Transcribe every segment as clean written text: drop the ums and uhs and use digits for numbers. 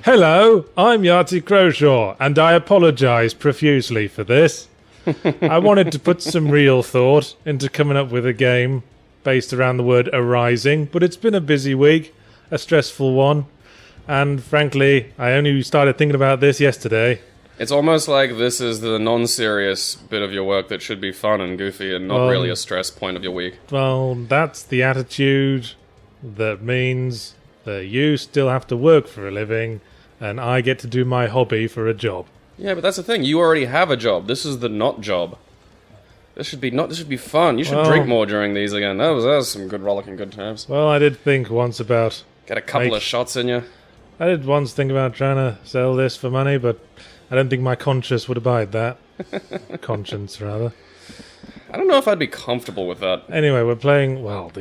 Hello, I'm Yahtzee Croshaw, and I apologise profusely for this. I wanted to put some real thought into coming up with a game based around the word arising, but it's been a busy week, a stressful one, and frankly, I only started thinking about this yesterday. It's almost like this is the non-serious bit of your work that should be fun and goofy and not really a stress point of your week. Well, that's the attitude that means that you still have to work for a living, and I get to do my hobby for a job. Yeah, but that's the thing. You already have a job. This is the not job. This should be fun. You should drink more during these again. That was some good rollicking good times. Well, I did think once about... Get a couple of shots in you. I did once think about trying to sell this for money, but I don't think my conscience would abide that. Conscience, rather. I don't know if I'd be comfortable with that. Anyway, we're playing... Well,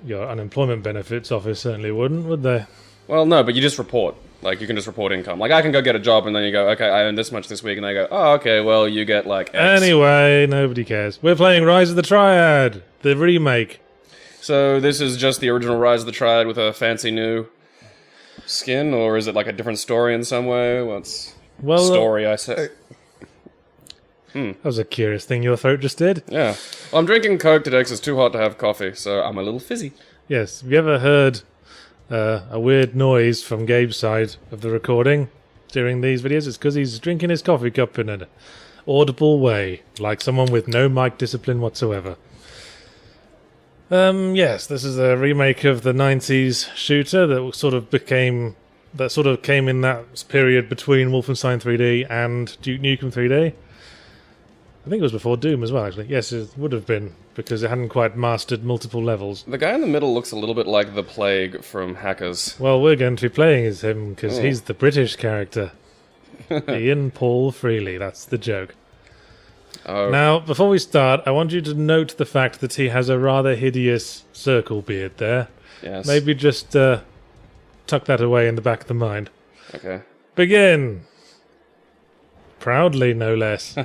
your unemployment benefits office certainly wouldn't, would they? Well, no, but you just report. Like, you can just report income. Like, I can go get a job, and then you go, okay, I earned this much this week, and they go, oh, okay, well, you get, like, X. Anyway, nobody cares. We're playing Rise of the Triad, the remake. So, this is just the original Rise of the Triad with a fancy new skin, or is it, like, a different story in some way? What's... story, I say. That was a curious thing your throat just did. Yeah. Well, I'm drinking Coke today because it's too hot to have coffee, so I'm a little fizzy. Yes, have you ever heard a weird noise from Gabe's side of the recording during these videos? It's because he's drinking his coffee cup in an audible way, like someone with no mic discipline whatsoever. Yes, this is a remake of the 90s shooter that sort of came in that period between Wolfenstein 3D and Duke Nukem 3D. I think it was before Doom as well, actually. Yes, it would have been, because it hadn't quite mastered multiple levels. The guy in the middle looks a little bit like the Plague from Hackers. Well, we're going to be playing as him, because he's the British character. Ian Paul Freely, that's the joke. Oh. Now, before we start, I want you to note the fact that he has a rather hideous circle beard there. Yes. Maybe just tuck that away in the back of the mind. Okay. Begin! Proudly, no less.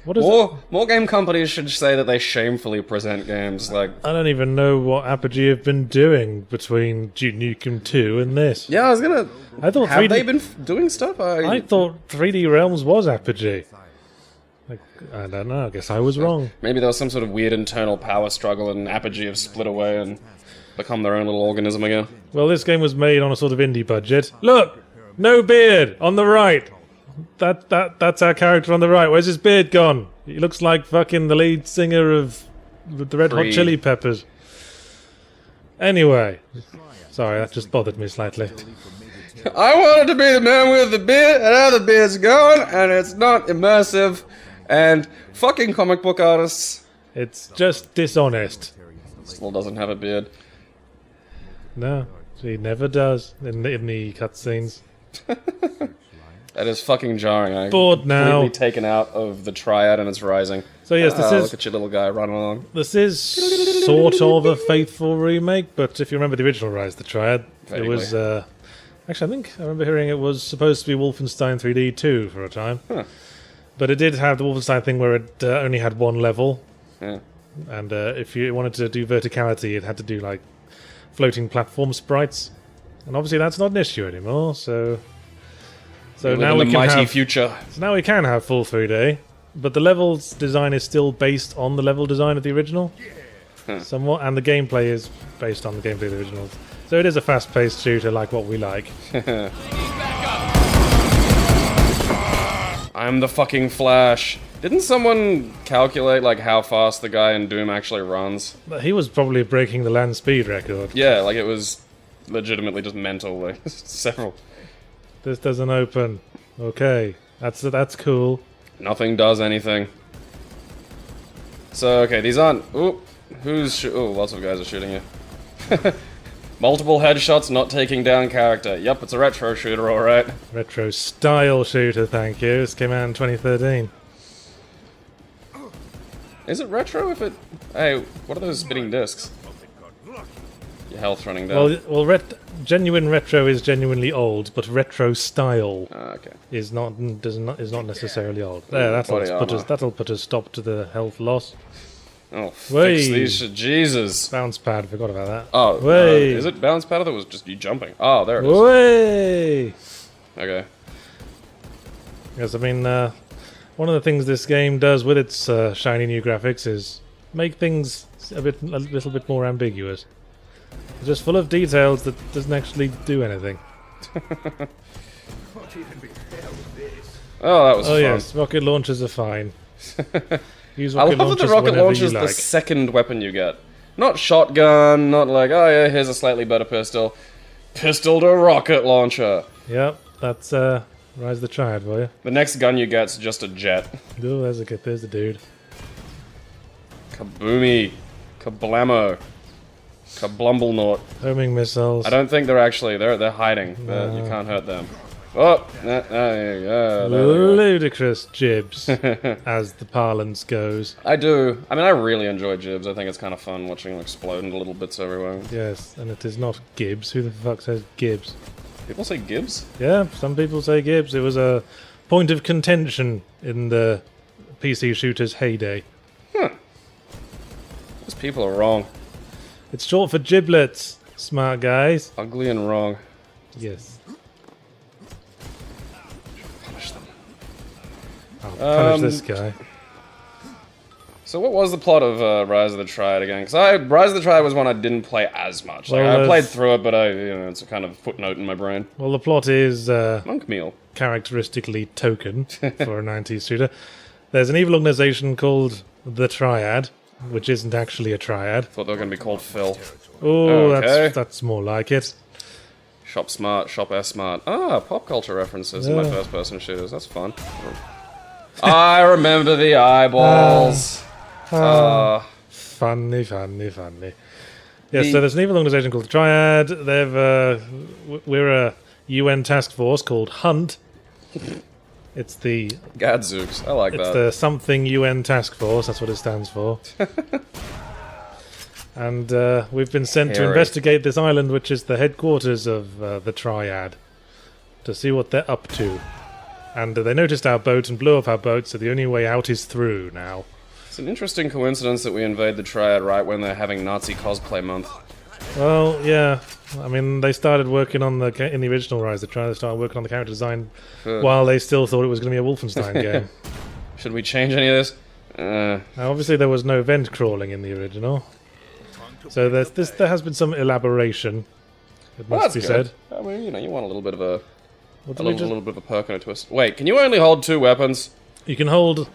What is more game companies should say that they shamefully present games like... I don't even know what Apogee have been doing between Duke Nukem 2 and this. Yeah, I was gonna... I thought have they been doing stuff? I thought 3D Realms was Apogee. I don't know, I guess I was wrong. Maybe there was some sort of weird internal power struggle and Apogee have split away and become their own little organism again. Well, this game was made on a sort of indie budget. Look! No beard! On the right! That's our character on the right. Where's his beard gone? He looks like fucking the lead singer of the Red Hot Chili Peppers. Anyway. Sorry, that just bothered me slightly. I wanted to be the man with the beard, and now the beard's gone, and it's not immersive, and fucking comic book artists. It's just dishonest. Still doesn't have a beard. No, he never does in the cutscenes. That is fucking jarring. I'm bored now. Completely taken out of the Triad and its rising. So yes, this is... Look at your little guy running along. This is sort of a faithful remake, but if you remember the original Rise of the Triad, Vaguely. It was... actually, I remember hearing it was supposed to be Wolfenstein 3D 2 for a time. Huh. But it did have the Wolfenstein thing where it only had one level. Yeah. And if you wanted to do verticality, it had to do, like, floating platform sprites. And obviously that's not an issue anymore, so... So now we can have future. So now we can have full 3D, but the levels design is still based on the level design of the original, somewhat, and the gameplay is based on the gameplay of the original. So it is a fast-paced shooter like what we like. I'm the fucking Flash. Didn't someone calculate like how fast the guy in Doom actually runs? He was probably breaking the land speed record. Yeah, like it was legitimately just mental. Like several. This doesn't open. Okay, that's cool. Nothing does anything. So, okay, these aren't... Ooh, lots of guys are shooting you. Multiple headshots not taking down character. Yep, it's a retro shooter, alright. Retro style shooter, thank you. This came out in 2013. Is it retro if it... Hey, what are those spinning discs? Your health running down. Well, genuine retro is genuinely old, but retro style okay. is not necessarily old. There, that'll put a stop to the health loss. Oh, fix Wait. these shit. Jesus. Bounce pad, forgot about that. Oh, Way. is it bounce pad or that was just you jumping? Oh, there it is. Way. Okay. Yes, I mean, one of the things this game does with its shiny new graphics is make things a little bit more ambiguous. It's just full of details that doesn't actually do anything. Oh, that was fun. Oh yes, rocket launchers are fine. Use I rocket love that the launchers rocket whenever launcher you is the like. second weapon you get. Not shotgun, not like, oh yeah, here's a slightly better pistol. Pistol to rocket launcher. Yep, that's Rise of the Triad for you. The next gun you get's just a jet. Oh, there's a dude. Kaboomy. Kablamo. Kablumblenort. Homing missiles. I don't think they're actually, they're hiding. You can't hurt them. Oh, there you go. There we go. Ludicrous jibs, as the parlance goes. I do. I mean, I really enjoy jibs. I think it's kind of fun watching them explode into little bits everywhere. Yes, and it is not Gibbs. Who the fuck says Gibbs? People say Gibbs? Yeah, some people say Gibbs. It was a point of contention in the PC shooter's heyday. Those people are wrong. It's short for giblets, smart guys. Ugly and wrong. Yes. Punish them. I'll punish this guy. So what was the plot of Rise of the Triad again? Because Rise of the Triad was one I didn't play as much. Like, Well, I played through it, but it's a kind of footnote in my brain. Well, the plot is Monk meal. characteristically token for a 90s shooter. There's an evil organization called the Triad, which isn't actually a triad. Thought they were going to be called Phil. Oh, Okay. that's more like it. Shop smart, shop S smart. Ah, pop culture references in my first person shooters. That's fun. I remember the eyeballs. Funny. Yes, so there's an evil organization called the Triad. We're a UN task force called Hunt. It's the Gadzooks. I like that. the something UN task force. That's what it stands for. And we've been sent to Hairy. investigate this island, which is the headquarters of the Triad, to see what they're up to. And they noticed our boat and blew up our boat, so the only way out is through now. It's an interesting coincidence that we invade the Triad right when they're having Nazi cosplay month. Well, yeah. I mean, they started working on in the original Rise of the Triad. They started working on the character design while they still thought it was going to be a Wolfenstein game. Should we change any of this? Now, obviously, there was no vent crawling in the original, so there has been some elaboration. It Well, must that's be good. said. I mean, you want a little bit of a What a did we little bit of a perk and a twist. Wait, can you only hold two weapons? You can hold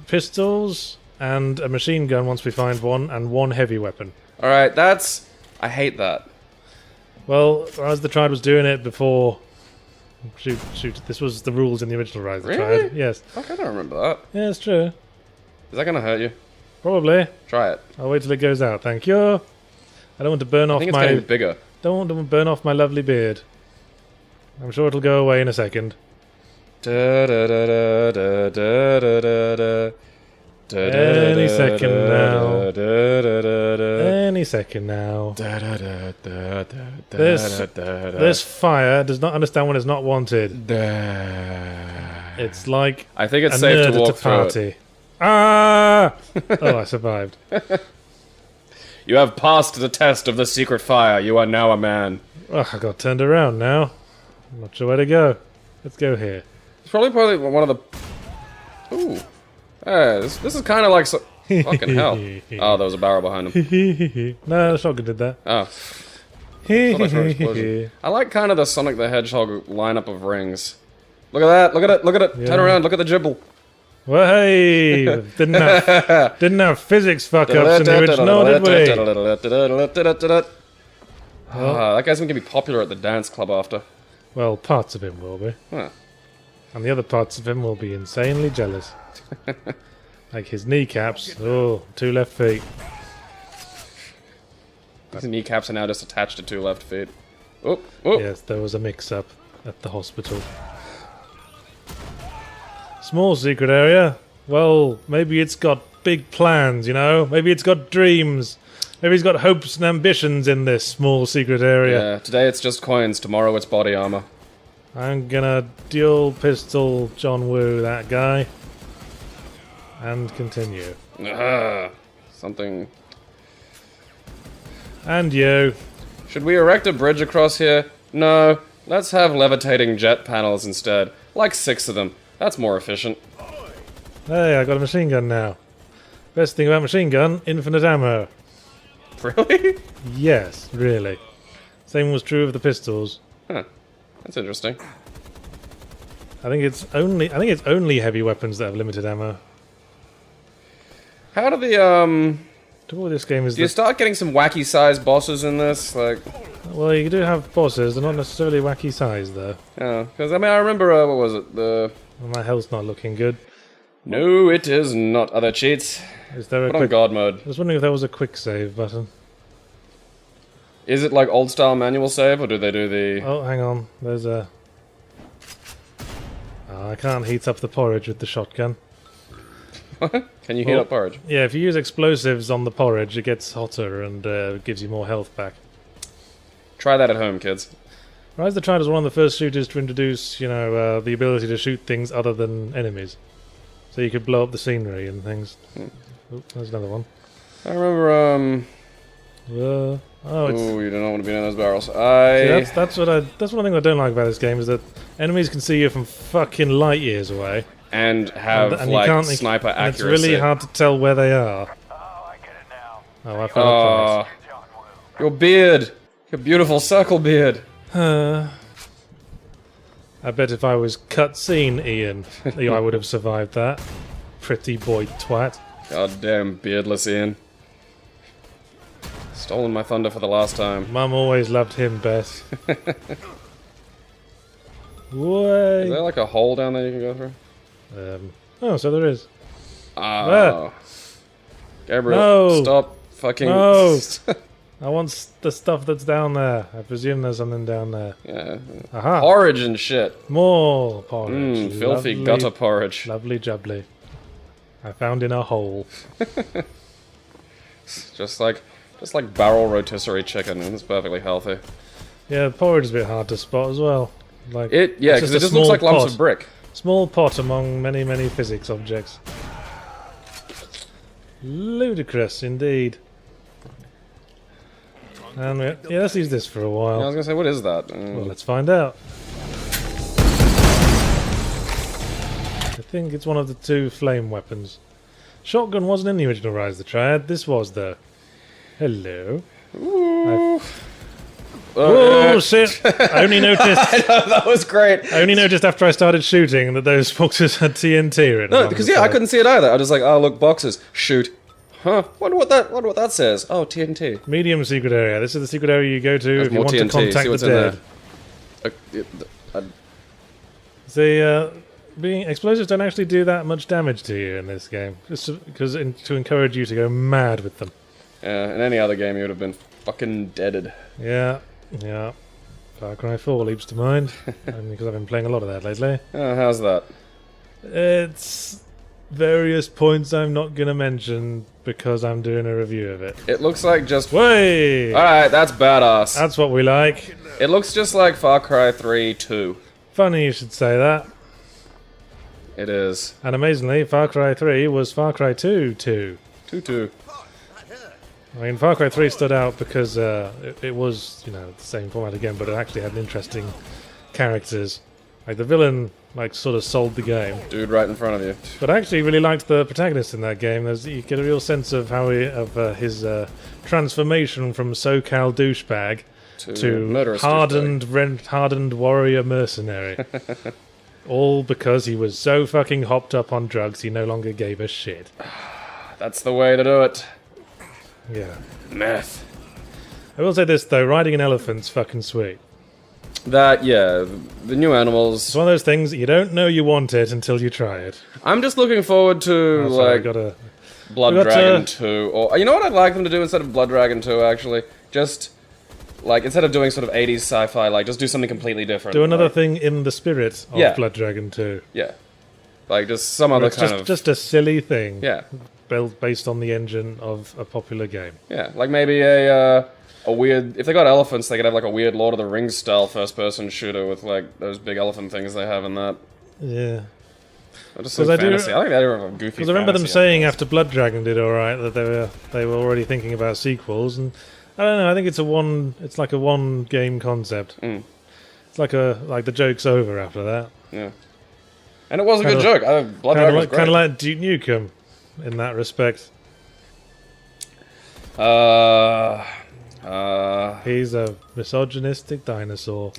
pistols and a machine gun once we find one, and one heavy weapon. All right, I hate that. Well, Rise of the Triad was doing it before. Shoot! This was the rules in the original Rise of the Really? Triad. Yes. Fuck, I don't remember that. Yeah, it's true. Is that gonna hurt you? Probably. Try it. I'll wait till it goes out. Thank you. I don't want to burn I off think it's getting bigger. Don't want to burn off my lovely beard. I'm sure it'll go away in a second. Any second now. Any second now. This fire does not understand when it's not wanted. It's like I think it's a safe nerd to walk at a through it. party. Ah! Oh, I survived. You have passed the test of the secret fire. You are now a man. Oh, I got turned around now. I'm not sure where to go. Let's go here. It's probably one of the. Ooh. Hey, this is kind of like fucking hell. Oh, there was a barrel behind him. No, the shotgun did that. Oh. Thought I saw an explosion. I like kind of the Sonic the Hedgehog lineup of rings. Look at that! Look at it! Look at it! Yeah. Turn around! Look at the gibble! Well, hey! didn't have physics fuck ups in the original, did we? That guy's gonna be popular at the dance club after. Well, parts of him will be. Huh. And the other parts of him will be insanely jealous. Like his kneecaps. Oh, 2 left feet. His kneecaps are now just attached to 2 left feet. Oh, oh. Yes, there was a mix-up at the hospital. Small secret area. Well, maybe it's got big plans, you know? Maybe it's got dreams. Maybe it's got hopes and ambitions in this small secret area. Yeah, today it's just coins, tomorrow it's body armor. I'm gonna dual pistol John Woo that guy. And continue. Something. And you. Should we erect a bridge across here? No. Let's have levitating jet panels instead. Like 6 of them. That's more efficient. Hey, I got a machine gun now. Best thing about machine gun, infinite ammo. Really? Yes, really. Same was true of the pistols. Huh. That's interesting. I think it's only heavy weapons that have limited ammo. How do the The trouble with this game is do you start getting some wacky sized bosses in this? Like, well, you do have bosses. They're not necessarily wacky size though. yeah, because I mean, I remember what was it? The My health's not looking good. no, it is not. Other cheats. Is there a Put on quick? God mode. I was wondering if there was a quick save button. Is it like old style manual save, or do they do the? Oh, hang on. There's a. Oh, I can't heat up the porridge with the shotgun. Can you heat up porridge? Yeah, if you use explosives on the porridge, it gets hotter and gives you more health back. Try that at home, kids. Rise of the Triad was one of the first shooters to introduce, the ability to shoot things other than enemies. So you could blow up the scenery and things. Oh, there's another one. I remember. Oh, it's. Ooh, you do not want to be in those barrels. See, that's one thing I don't like about this game is that enemies can see you from fucking light years away. And have And you like can't- sniper and accuracy. it's really hard to tell where they are. Oh, I get it now. Oh, I fell off Oh, John Woo. your beard, your beautiful circle beard. twice. I bet if I was cutscene Ian, I would have survived that. Pretty boy twat. Goddamn beardless Ian. Stolen my thunder for the last time. Mum always loved him best. Is Way. there like a hole down there you can go through? Oh, so there is. Ah. Gabriel, No. stop fucking. No. I want the stuff that's down there. I presume there's something down there. Yeah. Aha. Porridge and shit. More porridge. Filthy Lovely- gutter porridge. Lovely jubbly. I found in a hole. Just like barrel rotisserie chicken, and it's perfectly healthy. Yeah, porridge is a bit hard to spot as well. Yeah, Because it just looks like lumps of brick. Small pot among many, many physics objects. Ludicrous indeed. And let's use this for a I was while. gonna say, what is that? Well, let's find out. I think it's one of the 2 flame weapons. Shotgun wasn't in the original Rise of the Triad. This was though. Hello. Oh shit! I only noticed. That was great. I only noticed after I started shooting that those boxes had TNT in them. No, because I couldn't see it either. I was just like, oh look, boxes. Shoot. Huh? Wonder what that says. Oh, TNT. Medium secret area. This is the secret area you go to There's if you more want TNT. to contact See what's the in dead. there. Being explosives don't actually do that much damage to you in this game, just because to encourage you to go mad with them. Yeah, in any other game, you would have been fucking deaded. Yeah. Far Cry 4 leaps to mind, and because I've been playing a lot of that lately. Oh, how's that? It's various points I'm not gonna mention because I'm doing a review of it. It looks like just. Way! Alright, that's badass. That's what we like. It looks just like Far Cry 3 2. Funny you should say that. It is. And amazingly, Far Cry 3 was Far Cry 2 2. 2. I mean, Far Cry 3 stood out because it was, the same format again, but it actually had interesting characters. Like, the villain, sort of sold the game. Dude right in front of you. But I actually really liked the protagonist in that game. You get a real sense of how his transformation from SoCal douchebag to murderous hardened warrior mercenary. All because he was so fucking hopped up on drugs he no longer gave a shit. That's the way to do it. Yeah. Meth. I will say this though, riding an elephant's fucking sweet. The new animals. It's one of those things you don't know you want it until you try it. I'm just looking forward to Blood Dragon 2, or you know what I'd like them to do instead of Blood Dragon 2 actually? Just instead of doing sort of 80s sci-fi, just do something completely different. Do another thing in the spirit of Yeah. Blood Dragon 2. Yeah. Just some other It's kind of just a silly thing. Yeah. Built based on the engine of a popular game. Yeah, maybe a weird. If they got elephants, they could have a weird Lord of the Rings style first-person shooter with those big elephant things they have in that. Yeah. I just think fantasy. I think they were goofy. Because I remember them saying after Blood Dragon did alright that they were already thinking about sequels, and I don't know. I think it's like a one game concept. It's like the joke's over after that. Yeah, and it was a good joke. Blood Dragon was great. Kind of like Duke Nukem in that respect. He's a misogynistic dinosaur.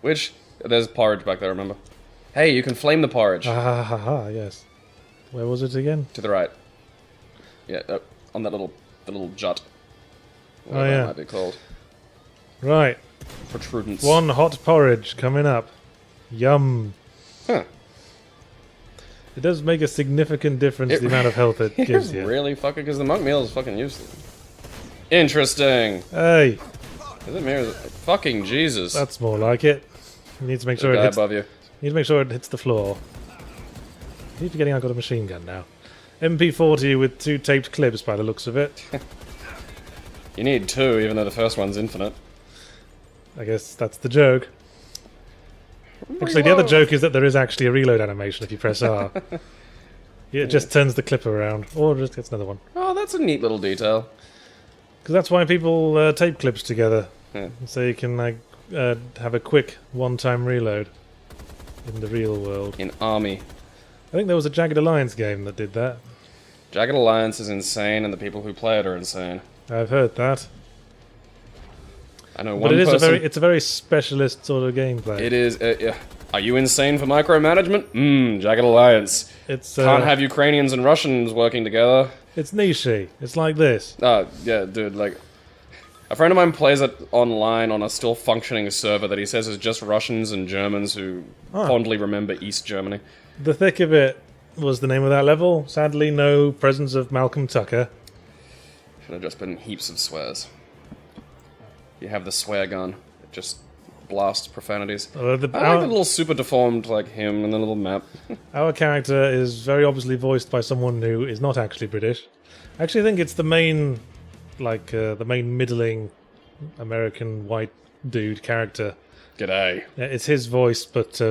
Which there's porridge back there. Remember? Hey, you can flame the porridge. Yes. Where was it again? To the right. Yeah, on that little jut. Whatever that might be called. Right. Protrudence. One hot porridge coming up. Yum. Huh. It does make a significant difference the amount of health it gives you. Really fucking, because the monk meal is fucking useless. Interesting. Hey. Is it mirrors? Fucking Jesus. That's more like it. You need to make sure it hits. Above you. You need to make sure it hits the floor. I keep forgetting I've got a machine gun now. MP40 with 2 taped clips by the looks of it. You need 2, even though the first one's infinite. I guess that's the joke. Actually, the other joke is that there is actually a reload animation if you press R. It just turns the clip around, or just gets another one. Oh, that's a neat little detail. Because that's why people tape clips together. Yeah. So you can have a quick one-time reload in the real world. In Army. I think there was a Jagged Alliance game that did that. Jagged Alliance is insane, and the people who play it are insane. I've heard that. I know one but it is person... it's a very specialist sort of gameplay. It is. Yeah. Are you insane for micromanagement? Jagged Alliance. It's can't have Ukrainians and Russians working together. It's niche-y. It's like this. Yeah, dude. Like, a friend of mine plays it online on a still functioning server that he says is just Russians and Germans who fondly remember East Germany. The Thick of It was the name of that level. Sadly, no presence of Malcolm Tucker. Should have just been heaps of swears. You have the swear gun. It just blasts profanities. I like the little super deformed, like, him and the little map. Our character is very obviously voiced by someone who is not actually British. I actually think it's the main, the main middling American white dude character. G'day. It's his voice, but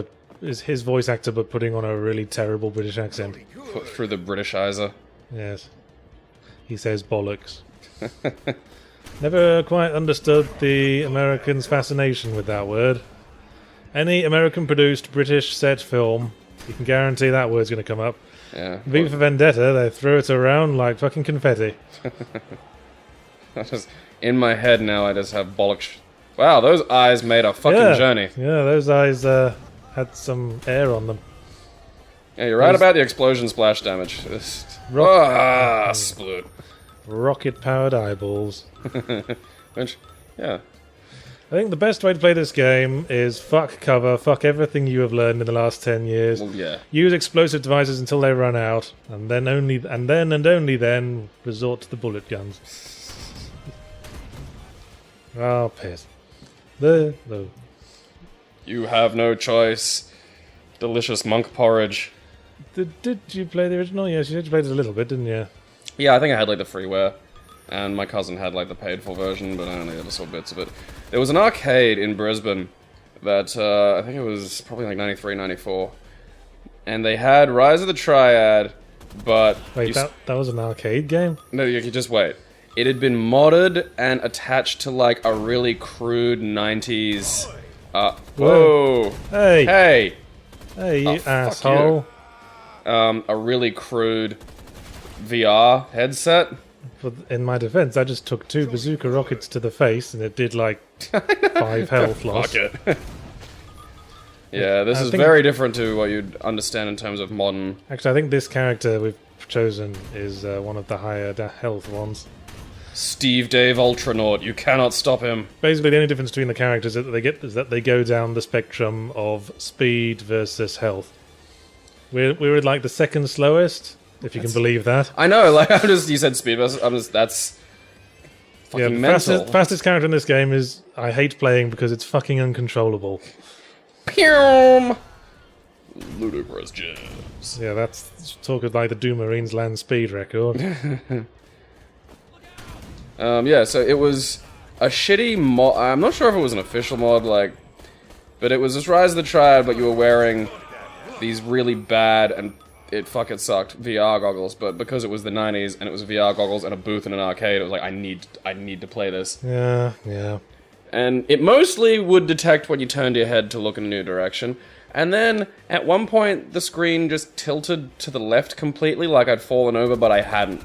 is his voice actor, but putting on a really terrible British accent. Put through the Britishizer. Yes. He says bollocks. Never quite understood the Americans' fascination with that word. Any American-produced British set film, you can guarantee that word's going to come up. Yeah. V for Vendetta, they throw it around like fucking confetti. In my head now, I just have bollocks. Wow, those eyes made a fucking journey. Yeah, those eyes had some air on them. Yeah, you're right about the explosion splash damage. Split. Rocket-powered eyeballs. Which, yeah. I think the best way to play this game is fuck cover, fuck everything you have learned in the last 10 years. Well, yeah. Use explosive devices until they run out, and then only then resort to the bullet guns. Oh, piss. No. You have no choice. Delicious monk porridge. Did you play the original? Yes, you played it a little bit, didn't you? Yeah, I think I had like the freeware, and my cousin had like the paid for version, but I only ever saw bits of it. There was an arcade in Brisbane that, I think it was probably like 93, 94, and they had Rise of the Triad, but... Wait, that was an arcade game? No, you could just wait. It had been modded and attached to like a really crude 90s... whoa! Hey! Hey! Hey, you asshole! A really crude... VR headset. In my defense, I just took 2 bazooka rockets to the face and it did like 5 health loss. Fuck it. Yeah, this is very different to what you'd understand in terms of modern... Actually, I think this character we've chosen is one of the higher health ones. Steve Dave Ultranaut, you cannot stop him. Basically, the only difference between the characters that they go down the spectrum of speed versus health. We're like the second slowest. If you can believe that. I know, like, you said speed, that's fucking mental. Fastest character in this game is, I hate playing because it's fucking uncontrollable. Pew! Ludicrous jams. Yeah, that's talk of like the Doom Marines land speed record. Yeah, so it was a shitty mod. I'm not sure if it was an official mod, like, but it was just Rise of the Triad, but you were wearing these really bad and it sucked VR goggles, but because it was the 90s and it was VR goggles and a booth in an arcade, it was like, I need to play this. Yeah, yeah. And it mostly would detect when you turned your head to look in a new direction. And then, at one point, the screen just tilted to the left completely, like I'd fallen over, but I hadn't.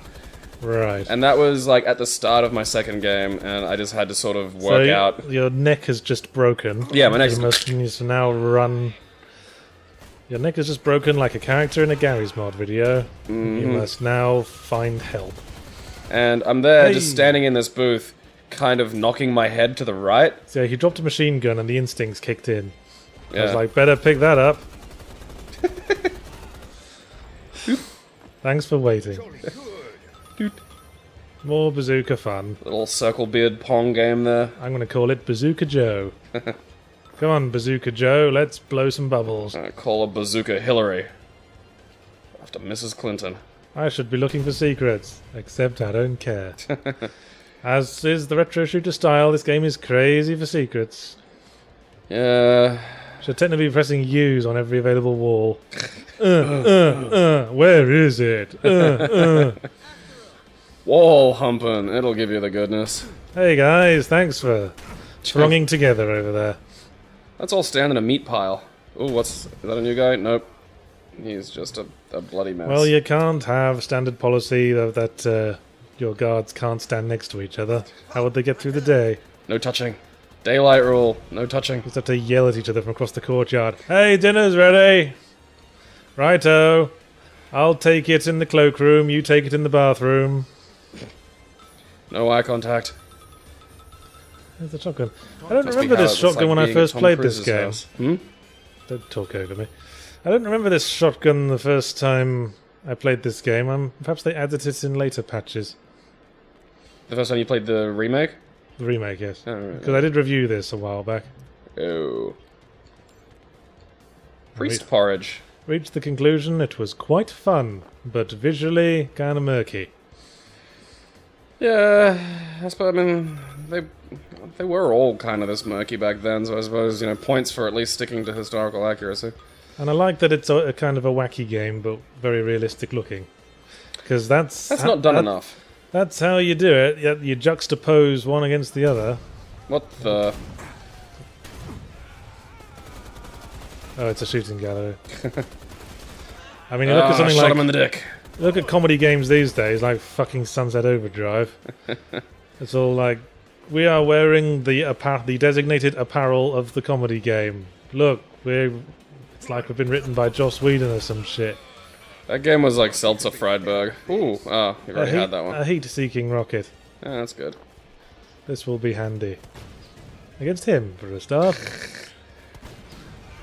Right. And that was, like, at the start of my second game, and I just had to sort of work out... Your neck is just broken. Yeah, my neck's... You must need to now run... Your neck is just broken like a character in a Gary's mod video. You must now find help. And I'm there, just standing in this booth, kind of knocking my head to the right. So he dropped a machine gun and the instincts kicked in. Yeah. I was like, better pick that up. Thanks for waiting. More bazooka fun. Little circle beard pong game there. I'm going to call it Bazooka Joe. Come on, Bazooka Joe, let's blow some bubbles. I call a bazooka Hillary. After Mrs. Clinton. I should be looking for secrets, except I don't care. As is the retro shooter style, this game is crazy for secrets. Yeah... Should technically be pressing U's on every available wall. Where is it? Wall humping, it'll give you the goodness. Hey guys, thanks for thronging together over there. Let's all stand in a meat pile. Ooh, is that a new guy? Nope. He's just a bloody mess. Well, you can't have standard policy that your guards can't stand next to each other. How would they get through the day? No touching. Daylight rule. No touching. Just have to yell at each other from across the courtyard. Hey, dinner's ready! Righto. I'll take it in the cloakroom, you take it in the bathroom. No eye contact. There's the shotgun. I don't remember this shotgun when I first played this game. Hmm? Don't talk over me. I don't remember this shotgun the first time I played this game. Perhaps they added it in later patches. The first time you played the remake? The remake, yes. Oh, right. Because I did review this a while back. Oh. Priest porridge. Reached the conclusion it was quite fun, but visually kind of murky. Yeah, I suppose, I mean, they were all kind of this murky back then, so I suppose, you know, points for at least sticking to historical accuracy. And I like that it's a kind of a wacky game, but very realistic looking. Because that's not done enough. That's how you do it. You juxtapose one against the other. What the... Oh, it's a shooting gallery. I mean, you look at something shot like... him in the dick. Look at comedy games these days, like fucking Sunset Overdrive. It's all like, we are wearing the designated apparel of the comedy game. Look, it's like we've been written by Joss Whedon or some shit. That game was like Seltzer Friedberg. Ooh, you already had that one. A heat-seeking rocket. Yeah, that's good. This will be handy. Against him, for a start.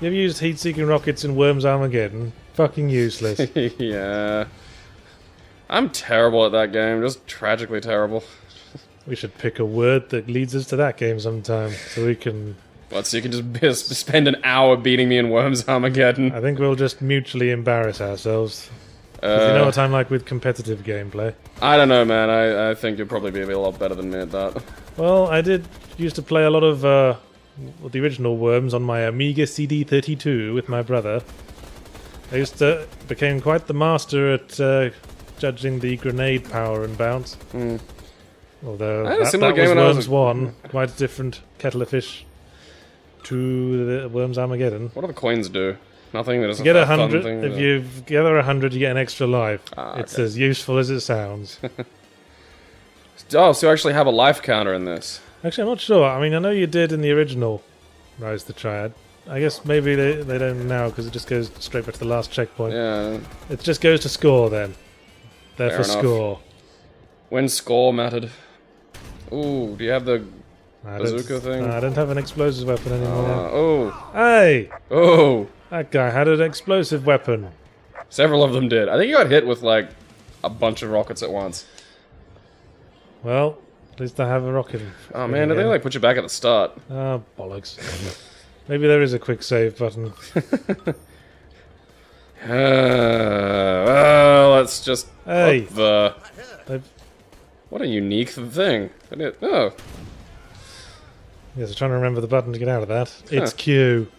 You ever used heat-seeking rockets in Worms Armageddon? Fucking useless. Yeah. I'm terrible at that game, just tragically terrible. We should pick a word that leads us to that game sometime, so we can... What, so you can just spend an hour beating me in Worms Armageddon? I think we'll just mutually embarrass ourselves. You know what I'm like with competitive gameplay. I don't know, man. I think you'll probably be a lot better than me at that. Well, I used to play a lot of the original Worms on my Amiga CD32 with my brother. I became quite the master at judging the grenade power and bounce. Although I had a that similar was game when I was Worms 1, quite a different kettle of fish to the Worms Armageddon. What do the coins do? Nothing. There's You get a fun 100. thing. If you gather 100, you get an extra life. It's okay. as useful as it sounds. Oh, so you actually have a life counter in this? Actually, I'm not sure. I mean, I know you did in the original Rise of the Triad. I guess maybe they don't now because it just goes straight back to the last checkpoint. Yeah. It just goes to score then. There Fair for enough. score. When score mattered. Ooh, do you have the I bazooka thing? I don't have an explosive weapon anymore. Oh. Hey! Oh. That guy had an explosive weapon. Several of them did. I think you got hit with, like, a bunch of rockets at once. Well, at least I have a rocket. Oh, man, did they, like, put you back at the start? Ah, bollocks. Maybe there is a quick save button. Well, let's just... Hey! What a unique thing. Oh. Yes, I'm trying to remember the button to get out of that. It's Q.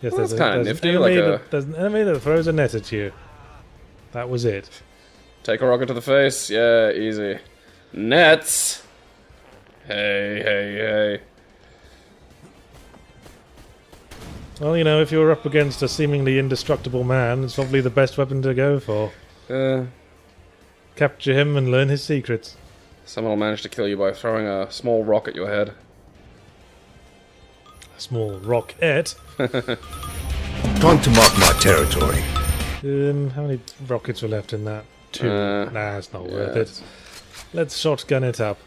Yes, Well, that's kinda there's nifty, An enemy like a- that, there's an enemy that throws a net at you. That was it. Take a rocket to the face. Yeah, easy. Nets. Hey, hey, hey. Well, you know, if you're up against a seemingly indestructible man, it's probably the best weapon to go for. Capture him and learn his secrets. Someone will manage to kill you by throwing a small rock at your head. A small rocket. Time to mark my territory. How many rockets were left in that? 2. Nah, it's not worth yeah, it. Let's shotgun it up.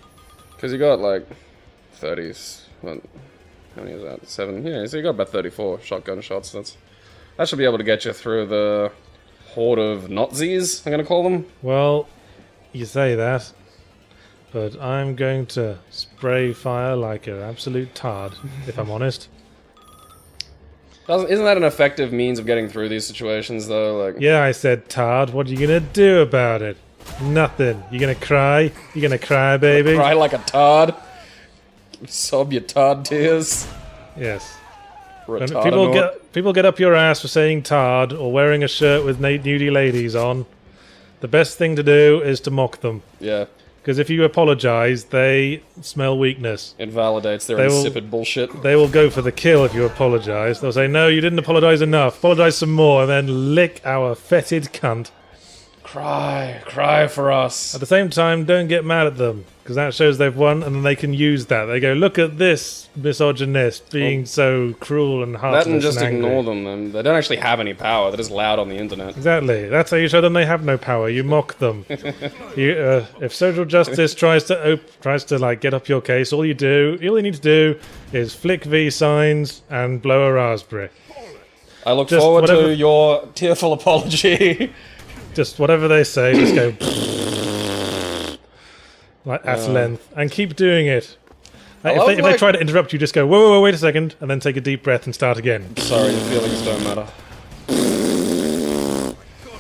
Because you got like 30s. Well, how many is that? 7? Yeah, so you got about 34 shotgun shots. That should be able to get you through the horde of Nazis, I'm gonna call them. Well, you say that, but I'm going to spray fire like an absolute tard, if I'm honest. Isn't that an effective means of getting through these situations, though? Like, Yeah, I said tard. What are you gonna do about it? Nothing. You gonna cry? You gonna cry, baby? cry like a tard. Sob your tard tears. Yes. When Retardanaut. people get up your ass for saying tard or wearing a shirt with nudie ladies on. The best thing to do is to mock them. Yeah, Because if you apologize, they smell weakness. it validates their They will- insipid bullshit. They will go for the kill if you apologize. They'll say, no, you didn't apologize enough. Apologize some more, and then lick our fetid cunt. Cry for us. At the same time, don't get mad at them, because that shows they've won, and then they can use that. They go, look at this misogynist being so cruel and heartless That and just angry. ignore them. And they don't actually have any power. They're just loud on the internet. Exactly. That's how you show them they have no power. You mock them. If social justice tries to like get up your case, all you need to do is flick V signs and blow a raspberry. I look Just forward whatever- to your tearful apology. Just whatever they say, just go like at length, and keep doing it. love, If they like- try to interrupt you, just go whoa, wait a second, and then take a deep breath and start again. Sorry, your feelings don't matter.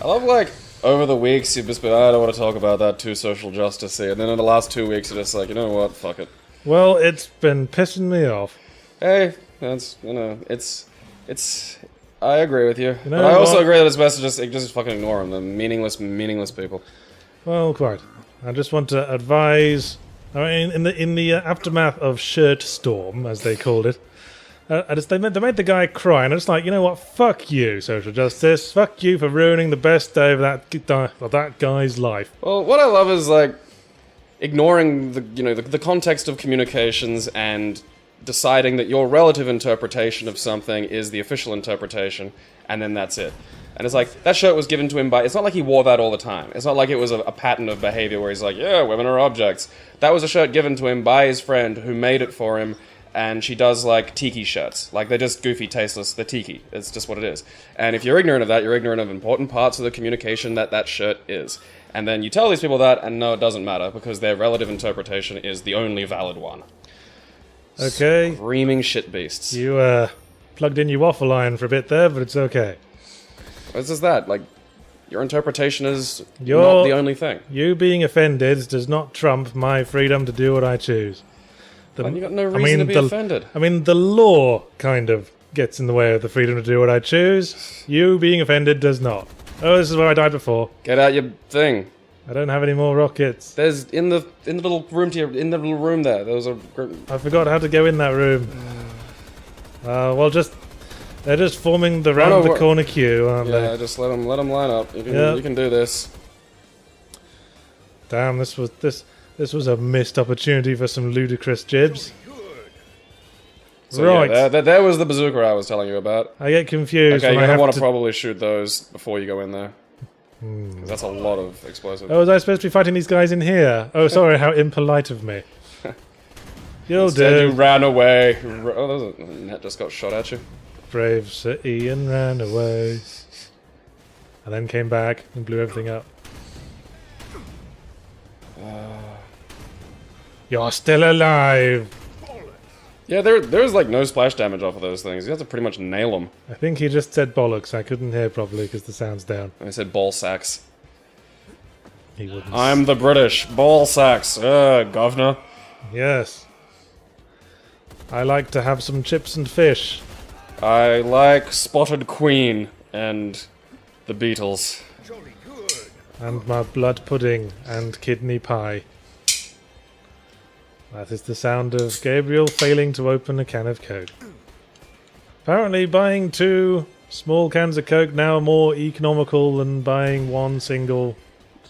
I love, like, over the weeks you've just been, I don't want to talk about that, too social justice-y. And then in the last 2 weeks you're just like, you know what, fuck it. Well, it's been pissing me off. Hey, that's, it's... I agree with you. know But I also what? agree that it's best to just fucking ignore them. They're meaningless people. Well, quite. I just want to advise. I mean, in the aftermath of Shirtstorm, as they called it, they made the guy cry, and I was like, you know what? Fuck you, social justice. Fuck you for ruining the best day of that guy's life. Well, what I love is, like, ignoring the context of communications and deciding that your relative interpretation of something is the official interpretation, and then that's it. And it's like, that shirt was given to him by... It's not like he wore that all the time. It's not like it was a pattern of behavior where he's like, yeah, women are objects. That was a shirt given to him by his friend who made it for him, and she does, like, tiki shirts. Like, they're just goofy, tasteless. They're tiki. It's just what it is. And if you're ignorant of that, you're ignorant of important parts of the communication that shirt is. And then you tell these people that, and no, it doesn't matter, because their relative interpretation is the only valid one. Okay, Screaming shit beasts. you plugged in your waffle iron for a bit there, but it's okay. It's just that, like, your interpretation is Your- not the only thing. You being offended does not trump my freedom to do what I choose. And you got no reason to be offended. I mean, the law kind of gets in the way of the freedom to do what I choose. You being offended does not. Oh, this is where I died before. Get out your thing. I don't have any more rockets. There's in the little room there. There was a. I forgot how to go in that room. Well, they're just forming the round the corner queue, aren't Yeah, they? just let them line up. You Yeah. can do this. Damn, this was a missed opportunity for some ludicrous jibs. So, Right. Yeah, there was the bazooka I was telling you about. I get confused Okay, when you're I gonna have want to. to probably shoot those before you go in there. 'Cause that's a lot of explosive. Oh, was I supposed to be fighting these guys in here? Oh, sorry, how impolite of me. You'll Instead, you do. ran away. Oh, there's a net just got shot at you. Brave Sir Ian ran away. And then came back and blew everything up. You're still alive! Yeah, there's like no splash damage off of those things. You have to pretty much nail them. I think he just said bollocks. I couldn't hear properly because the sound's down. I said ball sacks. He wouldn't. I'm the British. Ball sacks. Governor. Yes. I like to have some chips and fish. I like Spotted Queen and the Beatles. And my blood pudding and kidney pie. That is the sound of Gabriel failing to open a can of Coke. Apparently buying 2 small cans of Coke now more economical than buying 1 single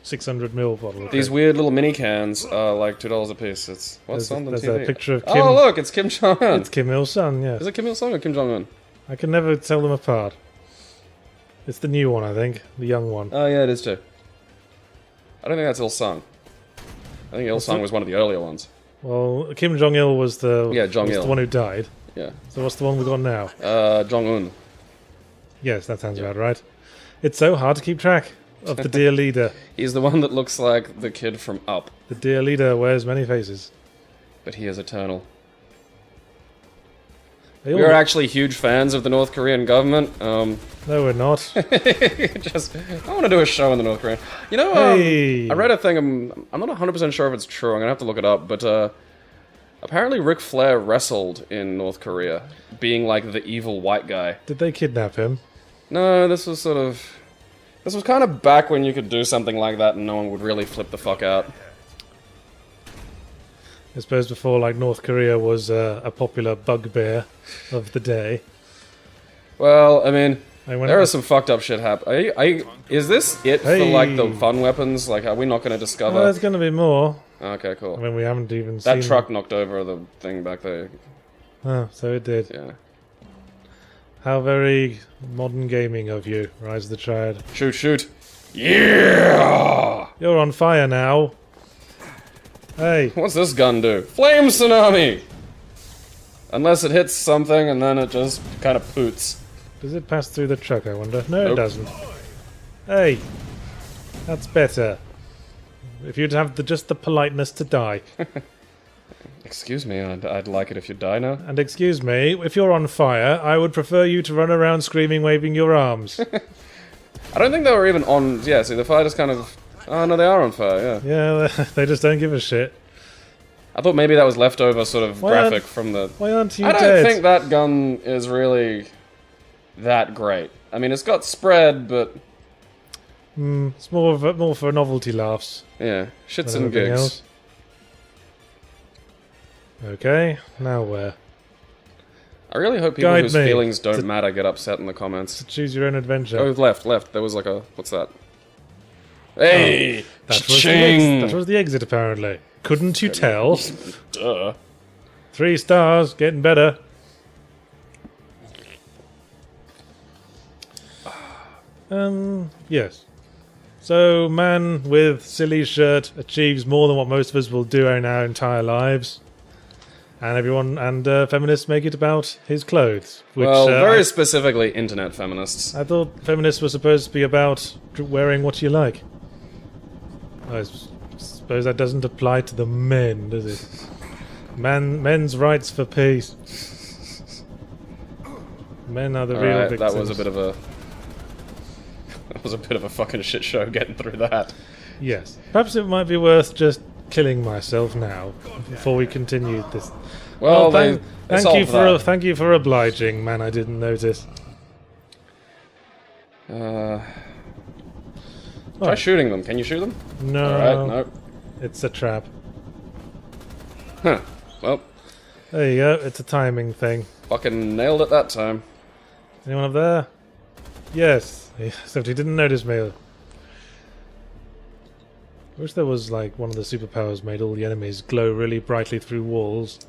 600ml bottle of These Coke. weird little mini cans are like $2 a piece. It's what's on the There's TV? a picture of Kim. Oh look, it's Kim Jong Un. It's Kim Il-sung, yes. Is it Kim Il Sung or Kim Jong Un? I can never tell them apart. It's the new one, I think. The young one. Oh yeah, it is too. I don't think that's Il Sung. I think Il Sung was one of the earlier ones. Well, Kim Jong-il was the Jong-il. the one who died. Yeah. So what's the one we got now? Jong Un. Yes, that sounds about right. It's so hard to keep track of the dear leader. He's the one that looks like the kid from Up, The dear leader wears many faces. but he is eternal. They We all- are actually huge fans of the North Korean government. No, we're not. Just, I want to do a show on the North Korean. You know, Hey. I read a thing. I'm not 100% sure if it's true. I'm gonna have to look it up. But apparently, Ric Flair wrestled in North Korea, being like the evil white guy. Did they kidnap him? No, this was kind of back when you could do something like that and no one would really flip the fuck out. I suppose before, like, North Korea was a popular bugbear of the day. Well, I mean, I went there is some fucked up shit happen. Is this it for like the Hey. fun weapons? Like, are we not going to Oh, discover? there's going to be more. Okay, cool. I mean, we haven't even seen... That truck knocked over the thing back there. Oh, so it did. Yeah. How very modern gaming of you, Rise of the Triad. Shoot, shoot. Yeah! You're on fire now. Hey, What's this gun do? Flame tsunami! Unless it hits something and then it just kind of poots. does it pass through the truck, I wonder? No, Nope. it doesn't. Hey, that's better. If you'd have just the politeness to die. Excuse me, I'd like it if you die now. And excuse me, if you're on fire, I would prefer you to run around screaming, waving your arms. I don't think they were even on... Yeah, see, the fire just kind of... Oh, no, they are on fire, yeah. Yeah, they just don't give a shit. I thought maybe that was leftover sort of Why aren't- graphic from the... Why aren't you I don't dead? think that gun is really that great. I mean, it's got spread, but It's more for novelty laughs. yeah, shits than and anything gigs. else. Okay, now where? I really hope people Guide whose me. feelings don't matter get upset in the comments. Choose your own adventure. Oh, left. There was like a... What's that? Hey! That was, the Cha-ching! that was the exit, apparently. Couldn't you tell? Duh. 3 stars, getting better. Yes. So, man with silly shirt achieves more than what most of us will do in our entire lives. And everyone and feminists make it about his clothes. Which, Well, very I, specifically internet feminists. I thought feminists were supposed to be about wearing what you like. I suppose that doesn't apply to the men, does it? Men's rights for peace. Men are the real Alright, victims. that was a bit of a... That was a bit of a fucking shit show getting through that. Yes. Perhaps it might be worth just killing myself now before we continue this. Well, thank you solved for that. thank you for obliging, man. I didn't notice. Try Right. shooting them. Can you shoot them? No, Alright, nope. it's a trap. Huh. Well, There you go. It's a timing thing. fucking nailed it that time. Anyone up there? Yes. Except he didn't notice me. I wish there was like one of the superpowers made all the enemies glow really brightly through walls.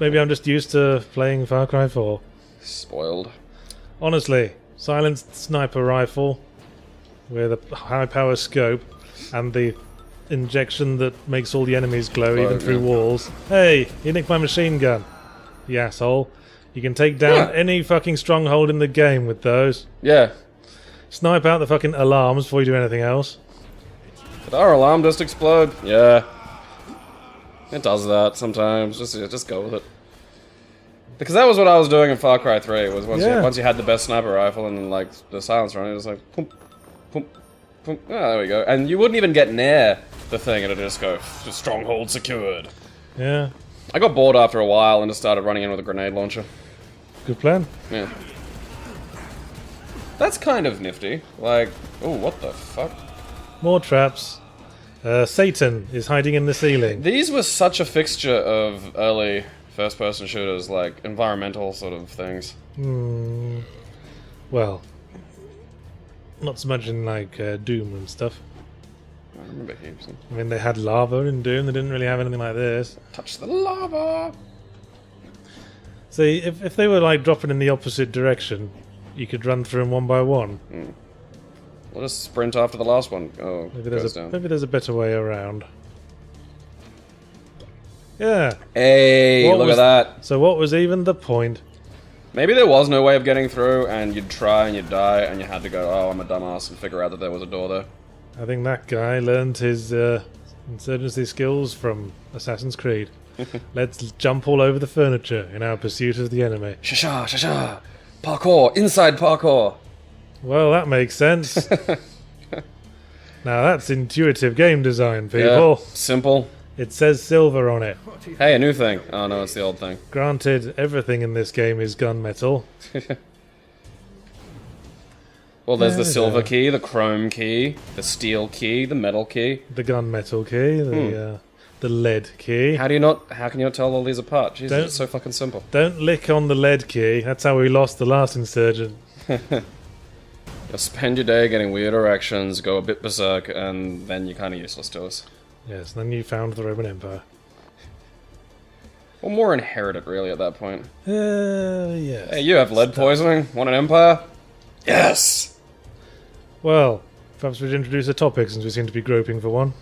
Maybe I'm just used to playing Far Cry 4. Spoiled. Honestly, silenced sniper rifle with a high power scope and the injection that makes all the enemies glow even through yeah. walls. Hey, you nicked my machine gun, you asshole. You can take down Yeah. any fucking stronghold in the game with those. Yeah. Snipe out the fucking alarms before you do anything else. Did our alarm just explode? Yeah. It does that sometimes. Just go with it. Because that was what I was doing in Far Cry 3, was once you had the best sniper rifle and then, like, the silencer on it, it was like, pump, pump, pump. Ah, there we go. And you wouldn't even get near the thing and it'd just go, stronghold secured. Yeah. I got bored after a while and just started running in with a grenade launcher. Good plan. Yeah. That's kind of nifty. Like, oh, what the fuck? More traps. Satan is hiding in the ceiling. These were such a fixture of early first-person shooters, like environmental sort of things. Well, not so much in like Doom and stuff. I remember heaps. I mean, they had lava in Doom. They didn't really have anything like this. Touch the lava. See, if they were like dropping in the opposite direction, you could run through them one by one. We'll just sprint after the last one. Oh, Maybe goes there's down. maybe there's a better way around. Yeah. Hey, What look was- at that. So what was even the point? Maybe there was no way of getting through, and you'd try and you'd die, and you had to go, oh, I'm a dumbass, and figure out that there was a door there. I think that guy learned his insurgency skills from Assassin's Creed. Let's jump all over the furniture in our pursuit of the enemy. Shasha, shasha. Parkour, inside parkour. Well, that makes sense. Now that's intuitive game design, Yeah, people. simple. It says silver on it. Hey, a new thing. Oh no, it's the old thing. Granted, everything in this game is gunmetal. Well, there's the Yeah. silver key, the chrome key, the steel key, the metal key. The gunmetal key, the lead key. How can you not tell all these apart? Jesus, Don't- it's so fucking simple. Don't lick on the lead key. That's how we lost the last insurgent. You'll spend your day getting weird erections, go a bit berserk, and then you're kind of useless to us. Yes, then you found the Roman Empire. Or more inherit it, really, at that point. Yes. Hey, you have lead poisoning? Want an empire? Yes! Well, perhaps we'd introduce a topic since we seem to be groping for one.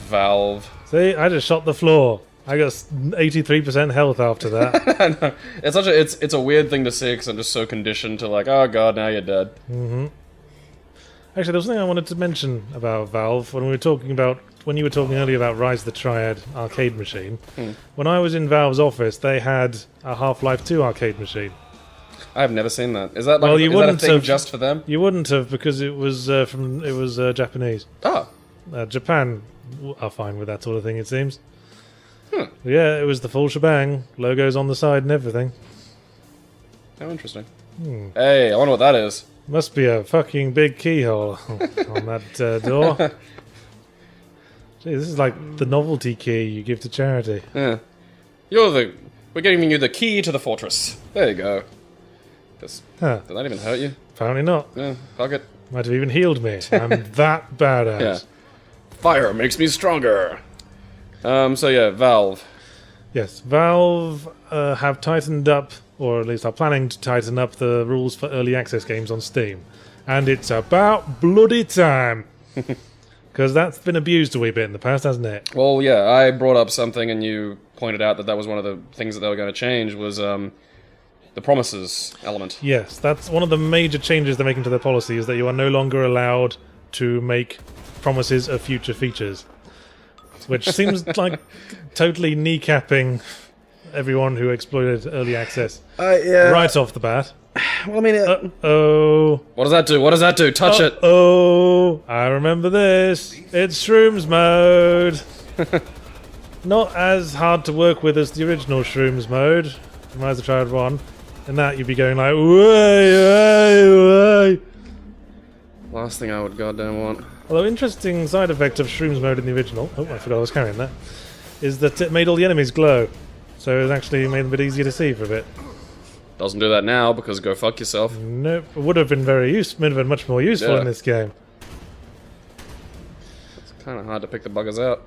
Valve. See, I just shot the floor. I got 83% health after that. I know. It's a weird thing to see because I'm just so conditioned to like, oh god, now you're dead. Actually, there was something I wanted to mention about Valve when you were talking earlier about Rise of the Triad arcade machine. When I was in Valve's office, they had a Half-Life 2 arcade machine. I've never seen that. Is that like Well, you is that a wouldn't thing have- just for them? You wouldn't have because it was Japanese. Oh, Japan are fine with that sort of thing, it seems. Yeah, it was the full shebang. Logos on the side and everything. how interesting. Hey, I wonder what that is. Must be a fucking big keyhole on that door. Gee, this is like the novelty key you give to charity. Yeah. We're giving you the key to the fortress. There you go. Did that even hurt you? Apparently not. Yeah, fuck it. Might have even healed me. I'm that badass. Yeah. Fire makes me stronger. So yeah, Valve. Yes, Valve have tightened up, or at least are planning to tighten up the rules for early access games on Steam. And it's about bloody time. Because that's been abused a wee bit in the past, hasn't it? Well, yeah, I brought up something and you pointed out that was one of the things that they were going to change was the promises element. Yes, that's one of the major changes they're making to their policy, is that you are no longer allowed to make promises of future features. Which seems like totally kneecapping everyone who exploited early access Yeah. right off the bat. Well, I mean, Oh, what does that do? What does that do? Touch it. oh, I remember this. It's Shrooms mode. Not as hard to work with as the original Shrooms mode from Rise of the Triad 1. In that, you'd be going like, way, way, way. Last thing I would goddamn want. Although, interesting side effect of Shrooms mode in the original, oh, I forgot I was carrying that, is that it made all the enemies glow. So it actually made them a bit easier to see for a bit. Doesn't do that now because go fuck yourself. Nope, it would have been would have been much more useful Yeah. in this game. It's kind of hard to pick the buggers out.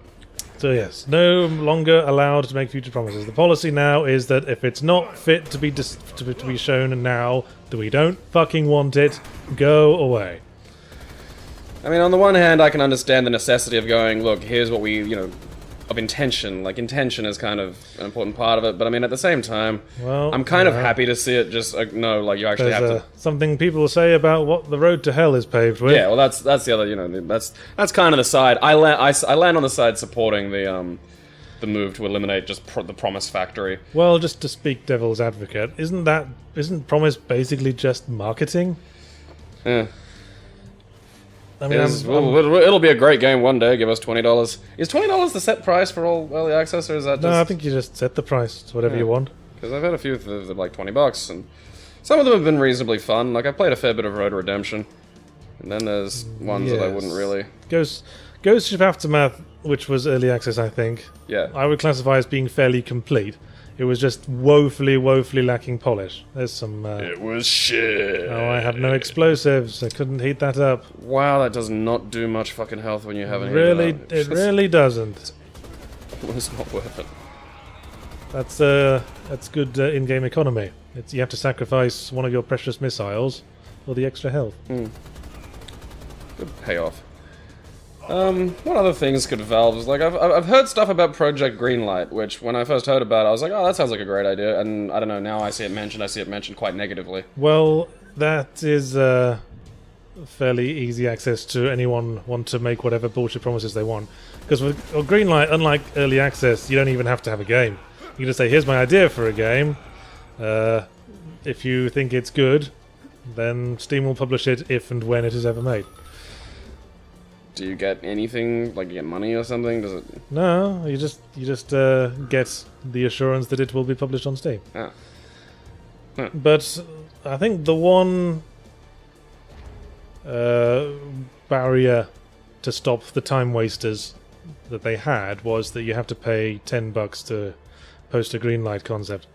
So yes, no longer allowed to make future promises. The policy now is that if it's not fit to be to be shown now, that we don't fucking want it, go away. I mean, on the one hand, I can understand the necessity of going, look, here's what we, of intention. Like, intention is kind of an important part of it, but I mean, at the same time, Well, I'm kind of yeah. happy to see it just, no, like, you actually There's have to... something people say about what the road to hell is paved with. Yeah, well, that's the other, that's kind of the side. I land on the side supporting the move to eliminate just the promise factory. Well, just to speak devil's advocate, isn't promise basically just marketing? Yeah. I mean, It'll be a great game one day. Give us $20. Is $20 the set price for all early access, or is that just... no, I think you just set the price to whatever you want. because I've had a few that are like $20, and some of them have been reasonably fun. Like, I played a fair bit of Road Redemption, and then there's ones that I wouldn't really... Ghost Ship Aftermath, which was early access, I think, Yeah. I would classify as being fairly complete. It was just woefully lacking polish. There's some... It was shit. Oh, I have no explosivs. I couldn't heat that up. Wow, that does not do much fucking health when you haven't It really doesn't. It was not worth it. That's good in-game economy. You have to sacrifice one of your precious missiles for the extra health. Good payoff. What other things could Valve... Like, I've heard stuff about Project Greenlight, which, when I first heard about it, I was like, oh, that sounds like a great idea, and I don't know, now I see it mentioned quite negatively. Well, that is fairly easy access to anyone want to make whatever bullshit promises they want. Because with Greenlight, unlike early access, you don't even have to have a game. You can just say, here's my idea for a game. If you think it's good, then Steam will publish it if and when it is ever made. Do you get anything, like you get money or something? Does it... No, you just get the assurance that it will be published on Steam. Ah. But I think the one barrier to stop the time wasters that they had was that you have to pay $10 to post a Greenlight concept.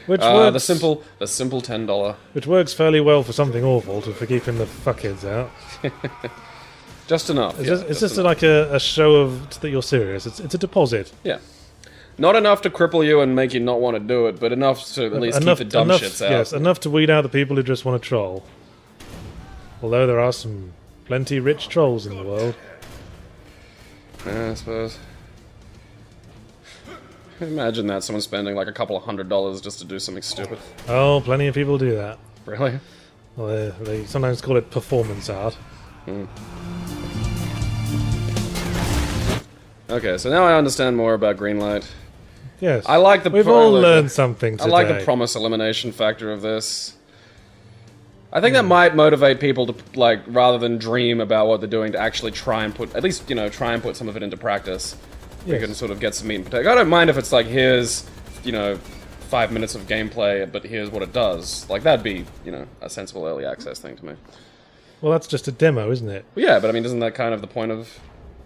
Which works, the simple $10. Which works fairly well for something awful, for keeping the fuckheads out. Just enough. It's just like a show of that you're serious. It's a deposit. Yeah. Not enough to cripple you and make you not want to do it, but enough to at least keep the dumb shits out. Yes, enough to weed out the people who just want to troll. Although there are some plenty rich trolls in the world. Yeah, I suppose. Imagine that, someone spending like a couple of $100 just to do something stupid. Oh, plenty of people do that. Really? Well, they sometimes call it performance art. Okay, so now I understand more about Greenlight. Yes. I like the... We've all learned something today. I like the promise elimination factor of this. I think that might motivate people to, like, rather than dream about what they're doing, to actually try and put, at least, try and put some of it into practice. We Yes. can sort of get some meat and potatoes. I don't mind if it's like, here's, 5 minutes of gameplay, but here's what it does. Like, that'd be, a sensible early access thing to me. Well, that's just a demo, isn't it? Well, yeah, but I mean, isn't that kind of the point of,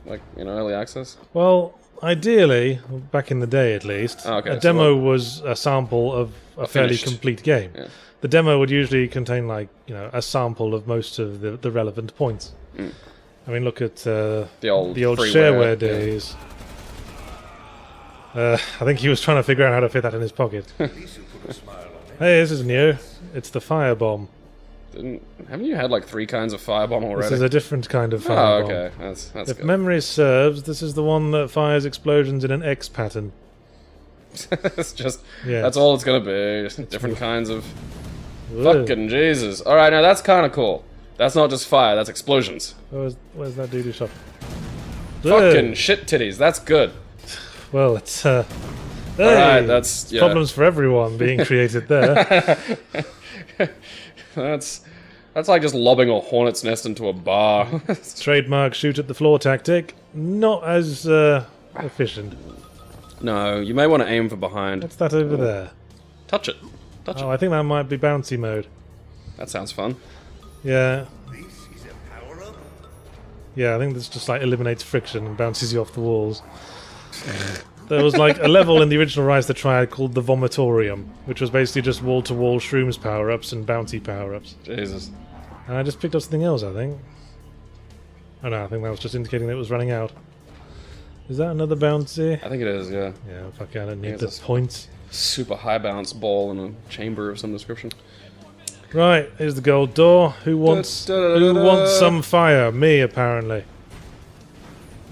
like, early access? Well, ideally, back in the day at least, okay, a so demo was a sample of a fairly finished. complete game. Yeah. The demo would usually contain, like, a sample of most of the relevant points. I mean, look at the old freeware shareware days. I think he was trying to figure out how to fit that in his pocket. Hey, this is new. It's the firebomb. Haven't you had like 3 kinds of firebomb already? This is a different kind of Oh, firebomb. okay. That's If good. memory serves, this is the one that fires explosions in an X pattern. It's just... Yeah. That's all it's gonna be. Just different kinds of... Ugh. Fucking Jesus. Alright, now that's kind of cool. That's not just fire, that's explosions. Where's that dude shot? Fucking shit titties, that's good. Well, it's Alright, hey, that's... Yeah. problems for everyone being created there. That's like just lobbing a hornet's nest into a bar. Trademark shoot at the floor tactic. Not as efficient. No, you may want to aim for behind. What's that over there? Touch it. Touch it. Oh, I think that might be bouncy mode. That sounds fun. Yeah. Yeah, I think this just like eliminates friction and bounces you off the walls. There was like a level in the original Rise of the Triad called the Vomitorium, which was basically just wall-to-wall shrooms power-ups and bouncy power-ups. Jesus. And I just picked up something else, I think. Oh no, I think that was just indicating that it was running out. Is that another bouncy? I think it is, yeah. Yeah, fuck, I don't need it's the a- points. Super high bounce ball in a chamber of some description. Right, here's the gold door. Who wants some fire? Me, apparently.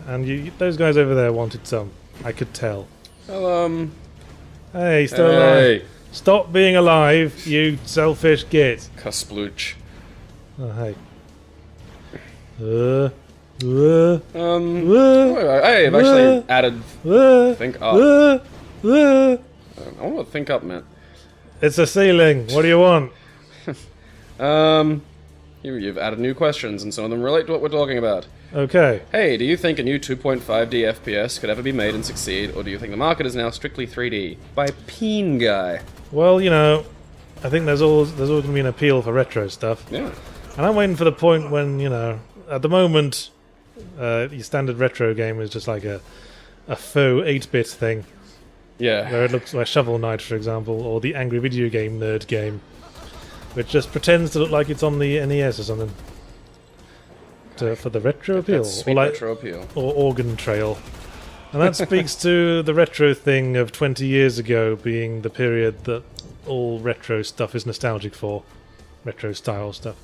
And those guys over there wanted some. I could tell. Well, Hey, still alive. hey, Stop being alive, you selfish git. Kasplooch. Oh, hey. Hey, I've actually added think up. I want to think up, man. It's a ceiling. What do you want? You've added new questions, and some of them relate to what we're talking about. Okay. Hey, do you think a new 2.5D FPS could ever be made and succeed, or do you think the market is now strictly 3D? By Peen Guy. Well, you know, I think there's always going to be an appeal for retro stuff. Yeah. And I'm waiting for the point when, you know, at the moment, your standard retro game is just like a faux 8-bit thing. Yeah. Where it looks like Shovel Knight, for example, or the Angry Video Game Nerd game, which just pretends to look like it's on the NES or something. For the retro appeal. Sweet Or like, retro appeal. or Organ Trail. And that speaks to the retro thing of 20 years ago being the period that all retro stuff is nostalgic for. Retro style stuff.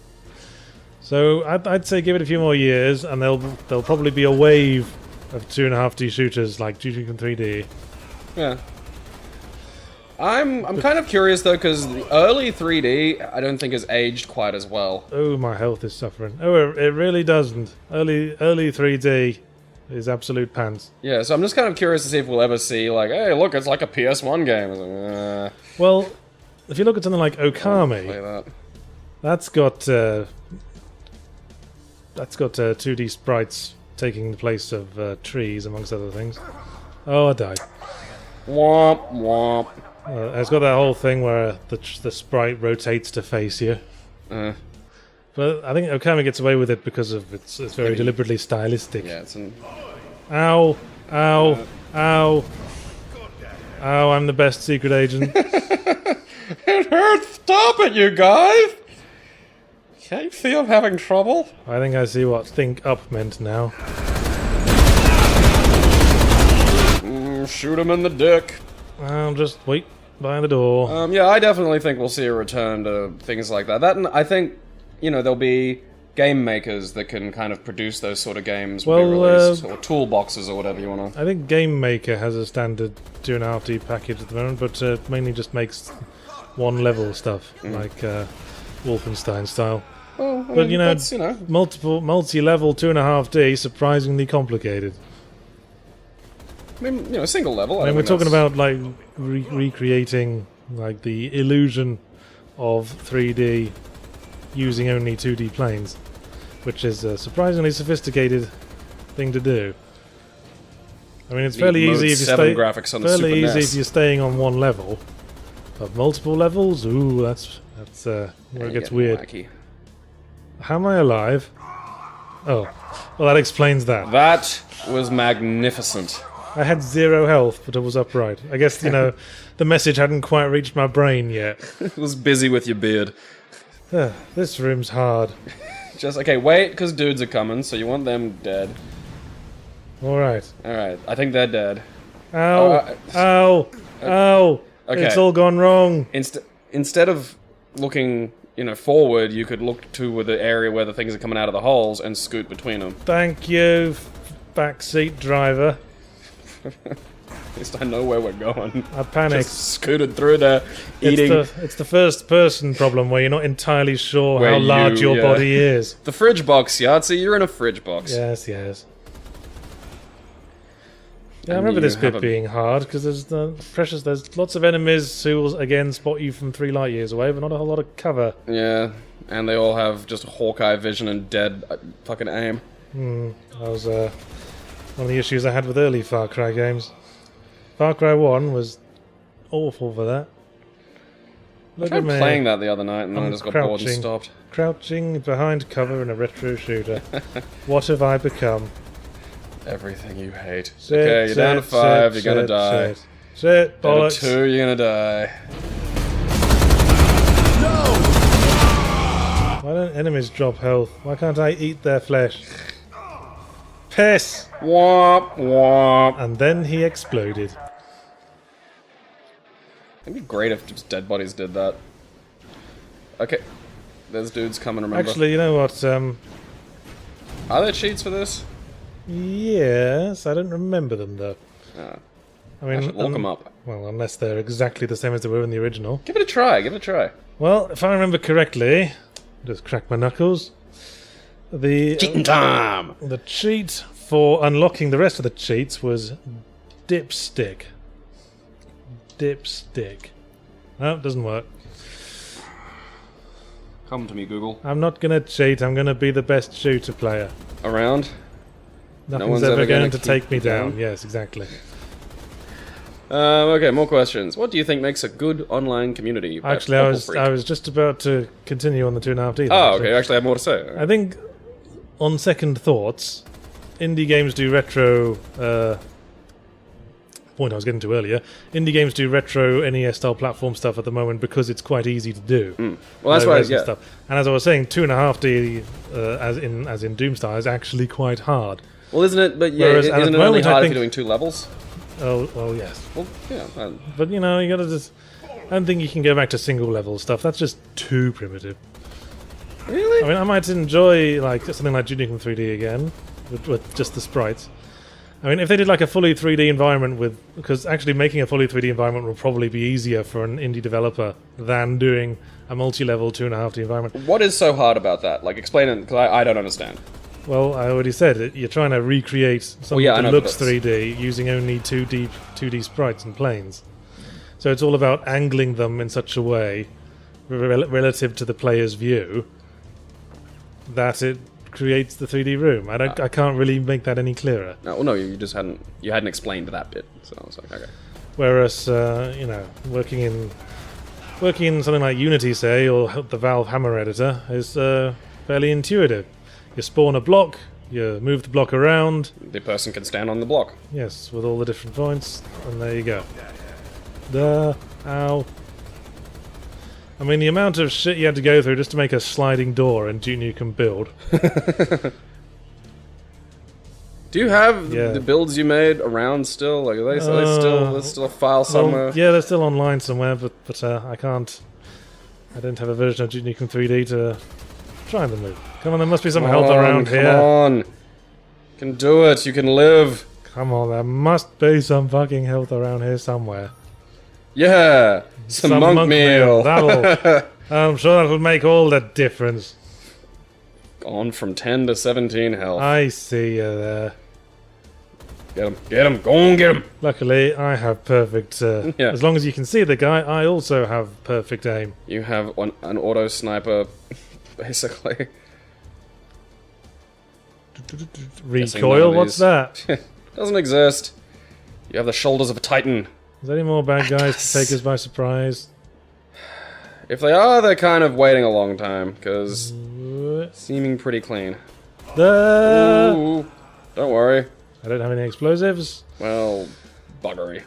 So I'd say give it a few more years and there'll probably be a wave of 2.5D shooters like Duke Nukem 3D. Yeah. I'm kind of curious though, because the early 3D I don't think has aged quite as well. Oh, my health is suffering. Oh, it really doesn't. Early 3D is absolute pants. Yeah, so I'm just kind of curious to see if we'll ever see like, hey, look, it's like a PS1 game. It's like, Well, if you look at something like play Okami, that. that's got 2D sprites taking the place of trees, amongst other things. Oh, I died. Womp womp. It's got that whole thing where the sprite rotates to face you. But I think Okami gets away with it because of it's very deliberately stylistic. Yeah, it's an... Ow! Ow! Ow! Ow! I'm the best secret agent. It hurts! Stop it, you guys! Can't you see I'm having trouble? I think I see what think up meant now. Shoot him in the dick. I'll just wait by the door. Yeah, I definitely think we'll see a return to things like that. And I think, you know, there'll be game makers that can kind of produce those sort of games will be released, or toolboxes or whatever you want to. I think Game Maker has a standard 2.5D package at the moment, but mainly just makes one level stuff, like Wolfenstein style. Well, But you know, that's, you know, multi-level 2.5D, surprisingly complicated. I mean, you know, single level. I mean, we're talking about like recreating like the illusion of 3D using only 2D planes, which is a surprisingly sophisticated thing to do. I mean, it's fairly easy if you graphics on the Super fairly easy NES. if you're staying on one level, but multiple levels, ooh, that's where it gets weird. Wacky. How am I alive? Oh, well, that explains that. That was magnificent. I had 0 health, but I was upright. I guess, you know, the message hadn't quite reached my brain yet. It was busy with your beard. This room's hard. Just, okay, wait, because dudes are coming, so you want them dead. Alright. Alright, I think they're dead. Ow! Ow! Ow! Okay. It's all gone wrong. Instead of looking, you know, forward, you could look to the area where the things are coming out of the holes and scoot between them. Thank you, backseat driver. At least I know where we're going. I panicked. Just scooted through there, eating. It's the first person problem where you're not entirely sure Where how large you- your yeah. body is. The fridge box, Yahtzee, you're in a fridge box. Yes, yes. Yeah, I And remember you this bit have a- being hard because there's lots of enemies who will again spot you from 3 light years away, but not a whole lot of cover. Yeah, and they all have just Hawkeye vision and dead fucking aim. That was one of the issues I had with early Far Cry games. Far Cry 1 was awful for that. I Look tried at me, playing that the other night and then I I'm just got bored and crouching. stopped. crouching behind cover in a retro shooter. What have I become? Everything you hate. Sit, Okay, you're down to sit, 5, sit, you're gonna sit, die. Sit, Down to bollocks. 2, you're gonna die. Why don't enemies drop health? Why can't I eat their flesh? Piss! Womp womp. And then he exploded. It'd be great if just dead bodies did that. Okay. There's dudes coming, remember? Actually, you know what? Are there cheats for this? Yes, I don't remember them though. Ah. I mean, Look them up. Well, unless they're exactly the same as they were in the original. Give it a try, give it a try. Well, if I remember correctly, just crack my knuckles. The time! the cheat for unlocking the rest of the cheats was dipstick. Dipstick. No, it doesn't work. Come to me, Google. I'm not gonna cheat. I'm gonna be the best shooter player. Around? Nothing's one's ever ever going gonna to keep take me you down. down. Yes, exactly. Okay, more questions. What do you think makes a good online community? Actually, I was just about to continue on the 2.5D. Oh, okay. Actually, I have more to say. I think, on second thoughts, indie games do retro. Point I was getting to earlier. Indie games do retro NES style platform stuff at the moment because it's quite easy to do. Well, that's Low right. res and Yeah. stuff. And as I was saying, 2.5D, as in Doomstar, is actually quite hard. Well, isn't it? But yeah, Whereas at isn't the it only moment, I hard if think- you're doing 2 levels? Oh, well, yes. Well, yeah. But you know, you gotta just. I don't think you can go back to single level stuff. That's just too primitive. Really? I mean, I might enjoy like something like Duke Nukem 3D again, with just the sprites. I mean, if they did like a fully 3D environment with, because actually making a fully 3D environment will probably be easier for an indie developer than doing a multi-level 2.5D environment. What is so hard about that? Like, explain it, because I don't understand. Well, I already said it. You're trying to recreate something yeah, I that know, looks but 3D using only 2D sprites and planes. So it's all about angling them in such a way, relative to the player's view, that it creates the 3D room. I can't really make that any clearer. No, you just hadn't explained that bit. So I was like, okay. Whereas, you know, working in something like Unity, say, or the Valve Hammer editor, is fairly intuitive. You spawn a block, you move the block around. The person can stand on the block. Yes, with all the different points, and there you go. Ow. I mean, the amount of shit you had to go through just to make a sliding door in Duke Nukem Build. Do you have Yeah. the builds you made around still? Like, are they still there's still a file somewhere? Well, yeah, they're still online somewhere, but I can't. I don't have a version of Duke Nukem 3D to try them with. Come on, there must be some help around come here. on. You can do it. You can live. Come on, there must be some fucking health around here somewhere. Yeah. Some monk meal. I'm sure that'll make all the difference. Gone from 10 to 17 health. I see you there. Get him. Get him. Go and get him. Luckily, I have perfect. Yeah. As long as you can see the guy, I also have perfect aim. You have an auto sniper, basically. Recoil? What's that? Doesn't exist. You have the shoulders of a titan. Is there any more bad guys to take us by surprise? If they are, they're kind of waiting a long time, because seeming pretty clean. Ooh, don't worry. I don't have any explosives. Well, buggery.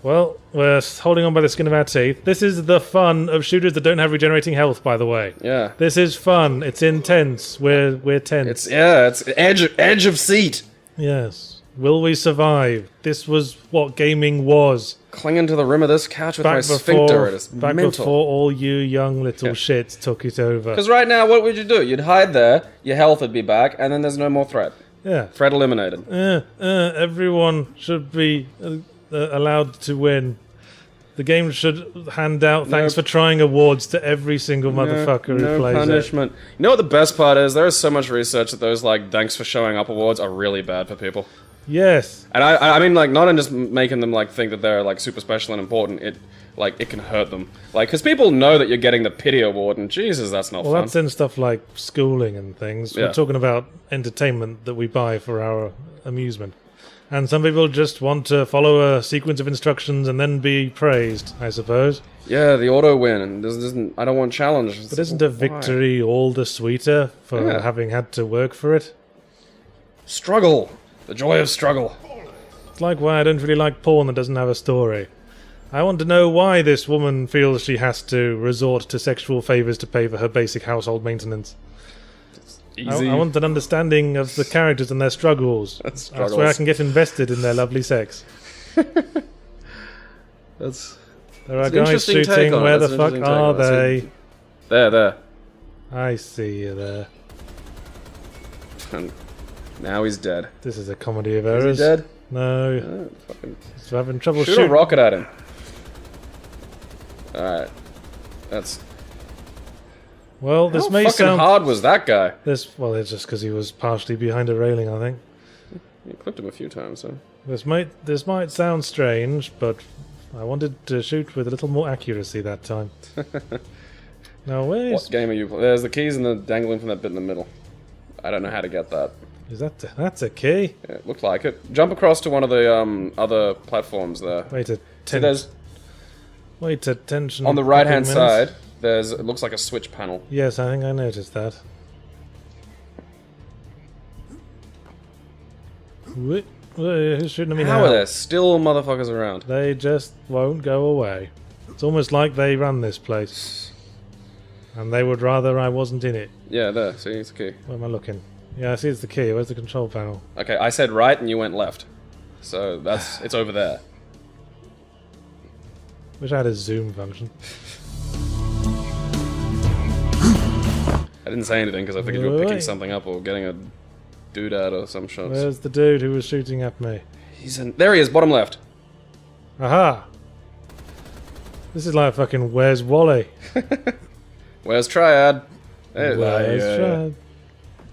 Well, we're holding on by the skin of our teeth. This is the fun of shooters that don't have regenerating health, by the way. Yeah. This is fun. It's intense. We're tense. It's edge of seat. Yes. Will we survive? This was what gaming was. Clinging to the rim of this couch with my sphincter. It is back mental. before all you young little shits took it over. Because right now, what would you do? You'd hide there, your health would be back, and then there's no more threat. Yeah. Threat eliminated. Everyone should be allowed to win. The game should hand out thanks for trying awards to every single motherfucker who plays punishment. You know what the best part is? There is so much research that those like thanks for showing up awards are really bad for people. it. Yes. And I mean, like, not in just making them like think that they're like super special and important. It can hurt them, like, because people know that you're getting the pity award, and Jesus, that's not Well, fun. that's in stuff like schooling and things. Yeah. We're talking about entertainment that we buy for our amusement. And some people just want to follow a sequence of instructions and then be praised, I suppose. Yeah, the auto win, and this isn't. I don't want challenge. But isn't a victory all the sweeter for having had to work for it? Struggle, the joy of struggle. It's like why I don't really like porn that doesn't have a story. I want to know why this woman feels she has to resort to sexual favors to pay for her basic household maintenance. Easy. I want an understanding of the characters and their struggles. That's where I can get invested in their lovely sex. That's There are an guys interesting take shooting. on it. Where That's the an fuck interesting take are on it. they? there. I see you there. And now he's dead. This is a comedy of Is errors. he dead? No. Oh, fucking He's having trouble shoot a shooting. rocket at him. Alright. That's... Well, this How may fucking sound... hard was that guy? Well, it's just because he was partially behind a railing, I think. You clipped him a few times, so... This might sound strange, but I wanted to shoot with a little more accuracy that time. Now, where's... What game are you playing? There's the keys and the dangling from that bit in the middle. I don't know how to get that. Is that's a key? Yeah, it looked like it. Jump across to one of the other platforms there. Wait a So there's Wait attention. on the right hand side. There's it looks like a switch panel. Yes, I think I noticed that. Who's shooting at me now? How are there still motherfuckers around? They just won't go away. It's almost like they run this place. And they would rather I wasn't in it. Yeah, there. See, it's the key. Where am I looking? Yeah, I see it's the key. Where's the control panel? Okay, I said right and you went left. So that's it's over there. Wish I had a zoom function. I didn't say anything because I figured you were Wait. picking something up or getting a doodad or some shots. Where's the dude who was shooting at me? There he is, bottom left. Aha! This is like fucking Where's Wally? Where's Triad? Hey, Where's yeah. Triad?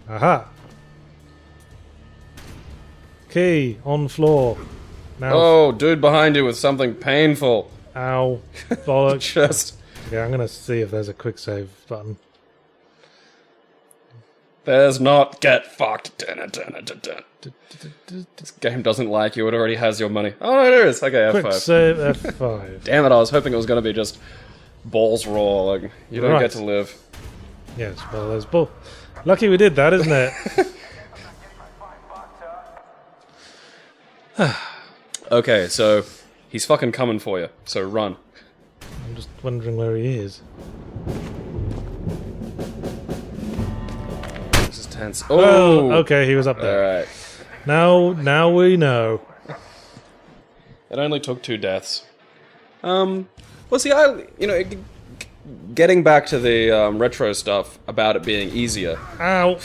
Aha! Key on floor. Now, Oh, dude behind you with something painful. ow, bollocks. Just Yeah, I'm gonna see if there's a quick save button. there's not get fucked. Dun, dun, dun, dun, dun. This game doesn't like you. It already has your money. Oh no, there is. Okay, Quick F5. save F5. Damn it! I was hoping it was going to be just balls raw. Like you don't Right. get to live. Yes, well, there's bull. Lucky we did that, isn't it? Okay, so he's fucking coming for you. So run. I'm just wondering where he is. This is tense. Oh, Oh, okay, he was up All there. right. Now we know. It only took 2 deaths. Well, see, getting back to the retro stuff about it being easier. Ow.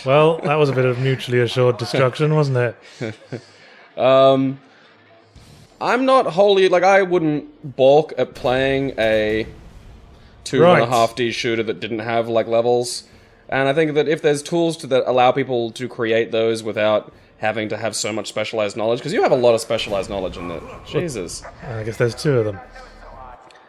Well, that was a bit of mutually assured destruction, wasn't it? I'm not wholly like I wouldn't balk at playing a 2.5D shooter that didn't have like levels, and I think that if there's tools that allow people to create those without having to have so much specialized knowledge, because you have a lot of specialized knowledge in it. Jesus. I guess there's 2 of them.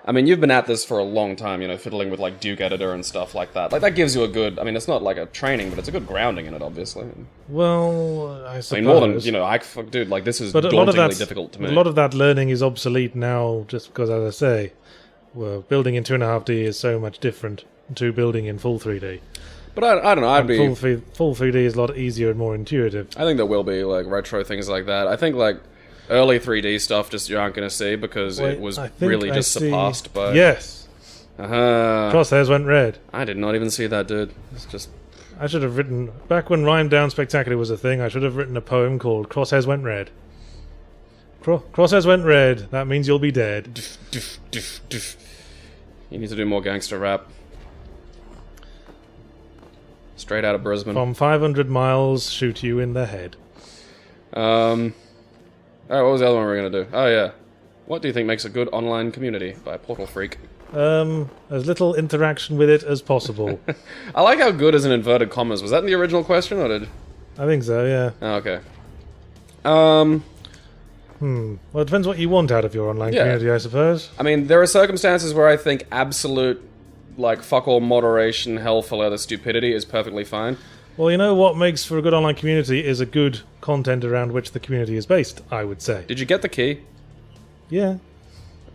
I mean, you've been at this for a long time, you know, fiddling with like Duke Editor and stuff like that. Like that gives you a good. I mean, it's not like a training, but it's a good grounding in it, obviously. Well, I suppose. I mean, more than you know, dude, like this is But a lot of dauntingly that, difficult to me. a lot of that learning is obsolete now, just because, as I say, well, building in 2.5D is so much different to building in full 3D. But I don't know. I'd be. Full 3D is a lot easier and more intuitive. I think there will be like retro things like that. I think like early 3D stuff just you aren't going to see because it was I think really I just see- surpassed by. Yes, Uh-huh. crosshairs went red. I did not even see that, dude. It's just. I should have written back when Rhyme Down Spectacular was a thing. I should have written a poem called "Crosshairs Went Red." Crosshairs went red. That means you'll be dead. Doof, doof, doof. You need to do more gangster rap. Straight out of Brisbane. From 500 miles, shoot you in the head. Alright, what was the other one we were gonna do? Oh yeah. What do you think makes a good online community? By Portal Freak. As little interaction with it as possible. I like how good is in inverted commas. Was that in the original question, or did... I think so, yeah. Oh, okay. Well, it depends what you want out of your online Yeah. community, I suppose. I mean, there are circumstances where I think absolute, like, fuck all moderation, hell for leather stupidity is perfectly fine. Well, you know what makes for a good online community is a good content around which the community is based, I would say. Did you get the key? Yeah.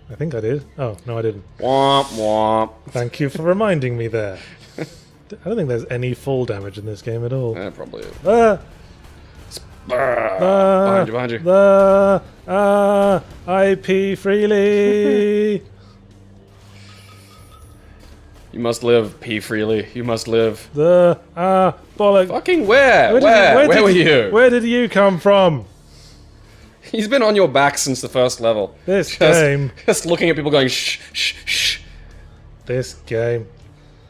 I think I did. Oh, no, I didn't. Womp womp. Thank you for reminding me there. I don't think there's any fall damage in this game at all. Yeah, probably. Ah! Behind you. I pee freely. You must live, pee freely. You must live. Bollocks. Fucking where? Where Where were you? Where did you come from? He's been on your back since the first level. This game. Just looking at people going shh, shh, shh. This game.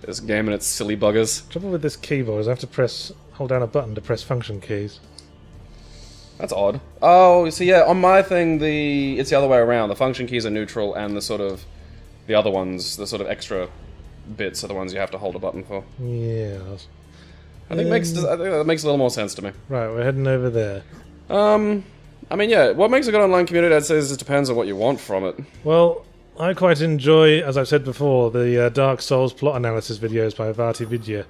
This game and its silly buggers. Trouble with this keyboard is I have to hold down a button to press function keys. That's odd. Oh, so yeah, on my thing, it's the other way around. The function keys are neutral, and the other ones, the sort of extra bits, are the ones you have to hold a button for. Yes. I think that makes a little more sense to me. Right, we're heading over there. I mean, yeah, what makes a good online community, I'd say, is it depends on what you want from it. Well, I quite enjoy, as I've said before, the Dark Souls plot analysis videos by Vati Vidya.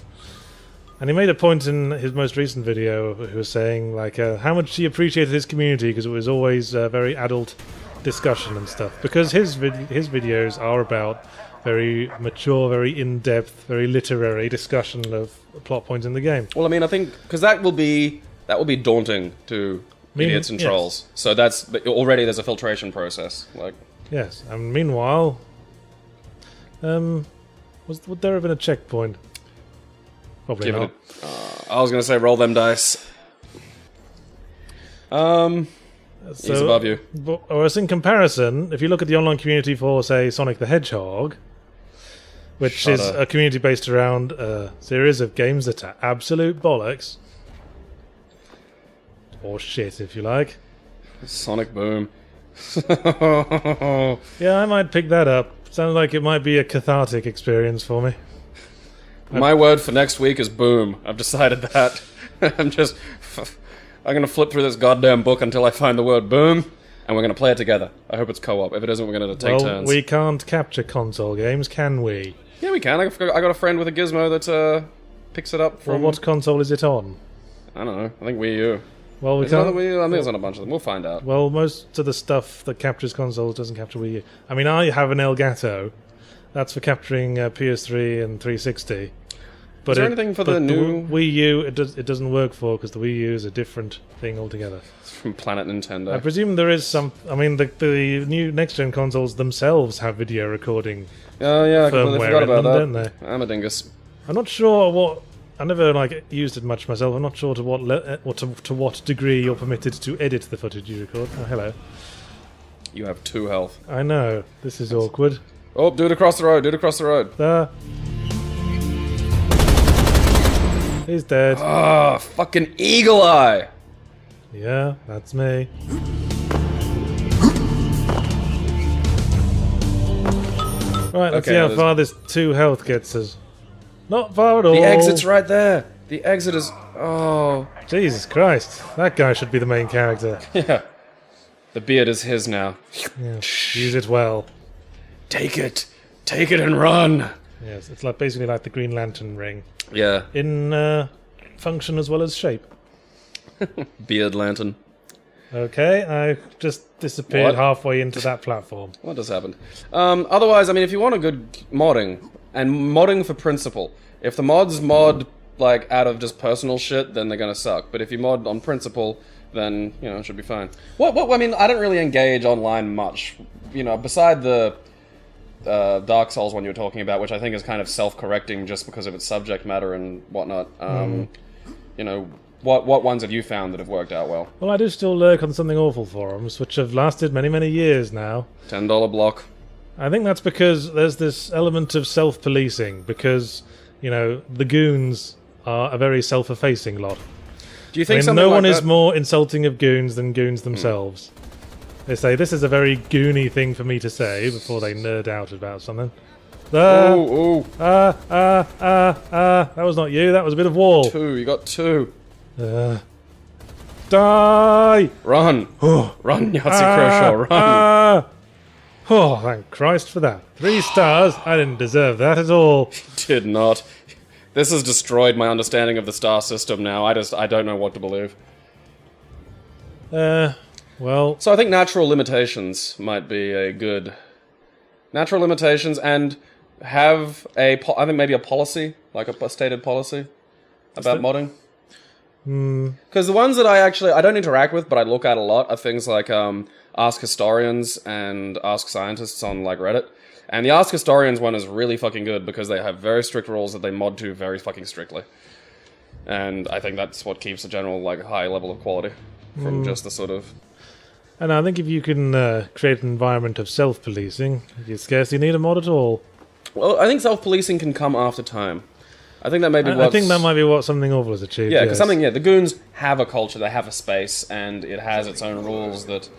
And he made a point in his most recent video, he was saying like how much he appreciated his community because it was always very adult discussion and stuff. Because his videos are about very mature, very in-depth, very literary discussion of plot points in the game. Well, I mean, I think because that will be daunting to idiots and yes. trolls. So but already there's a filtration process. Like, Yes, and meanwhile, would there have been a checkpoint? Probably give not. I was gonna say roll them dice. He's above you. Or as in comparison, if you look at the online community for, say, Sonic the Hedgehog, which is a community based around a series of games that are absolute bollocks. Or shit, if you like. Sonic Boom. Yeah, I might pick that up. Sounds like it might be a cathartic experience for me. My word for next week is boom. I've decided that. I'm gonna flip through this goddamn book until I find the word boom, and we're gonna play it together. I hope it's co-op. If it isn't, we're gonna take turns. We can't capture console games, can we? Yeah, we can. I got a friend with a gizmo that picks it up from... Well, what console is it on? I don't know. I think Wii U. Well, we Is it on the can't. Wii U? I think it's on a bunch of them. We'll find out. Well, most of the stuff that captures consoles doesn't capture Wii U. I mean, I have an Elgato. That's for capturing PS3 and 360. But Is there anything for the new... Wii U, it doesn't work for because the Wii U is a different thing altogether. From Planet Nintendo. I presume there is some... I mean, the new next-gen consoles themselves have video recording Oh yeah, I completely firmware forgot in about them, that. don't they? I'm a dingus. I'm not sure what... I never used it much myself. I'm not sure to what degree you're permitted to edit the footage you record. Oh, hello. You have 2 health. I know. This is awkward. Oh, dude across the road, dude across the road. He's dead. Ah, fucking Eagle Eye! Yeah, that's me. Right, let's see how far this 2 health gets us. Not far at all. The exit's right there. The exit is... Oh. Jesus Christ. That guy should be the main character. Yeah. The beard is his now. Yeah, use it well. Take it. Take it and run. Yes, it's like basically like the Green Lantern ring. Yeah. In function as well as shape. Beard lantern. Okay, I just disappeared What? halfway into that platform. What just happened? Otherwise, I mean, if you want a good modding, and modding for principle, if the mods mod, like, out of just personal shit, then they're gonna suck. But if you mod on principle, then, you know, it should be fine. I mean, I don't really engage online much. You know, beside the Dark Souls one you were talking about, which I think is kind of self-correcting just because of its subject matter and whatnot. You know, what ones have you found that have worked out well? Well, I do still lurk on Something Awful forums, which have lasted many, many years now. $10 block. I think that's because there's this element of self-policing, because, you know, the goons are a very self-effacing lot. Do you I think mean, something no like one that... is more insulting of goons than goons themselves. They say, this is a very goony thing for me to say, before they nerd out about something. Ooh. That was not you, that was a bit of wall. 2, you got 2. Die! Run! Run, Yahtzee Croshaw, run! Oh, thank Christ for that. 3 stars? I didn't deserve that at all. Did not. This has destroyed my understanding of the star system now. I don't know what to believe. Well... So I think natural limitations might be a good... Natural limitations and have I think maybe a policy, like a stated policy about modding. Because the ones that I don't interact with, but I look at a lot, are things like Ask Historians and Ask Scientists on like Reddit. And the Ask Historians one is really fucking good because they have very strict rules that they mod to very fucking strictly. And I think that's what keeps a general like high level of quality from just the sort of... And I think if you can create an environment of self-policing, you scarcely need a mod at all. Well, I think self-policing can come after time. I think that may be I think that might be what Something Awful has achieved. Yeah, because the goons have a culture, they have a space, and it has its own rules that,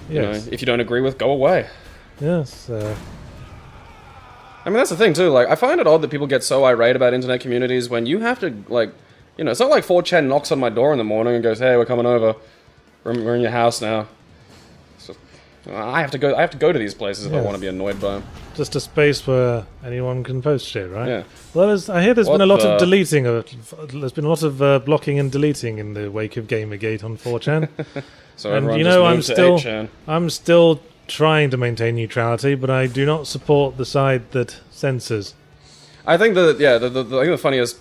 you know, if you don't agree with, go away. Yes. I mean, that's the thing, too. Like, I find it odd that people get so irate about internet communities when you have to, like, you know, it's not like 4chan knocks on my door in the morning and goes, hey, we're coming over. We're in your house now. So, I have to go to these places if I Yes. want to be annoyed by them. Just a space where anyone can post shit, right? Yeah. Well, I hear there's What been a lot the- of deleting. There's been a lot of blocking and deleting in the wake of Gamergate on 4chan. So And everyone you just know, moved to 8chan. I'm still trying to maintain neutrality, but I do not support the side that censors. I think that I think the funniest.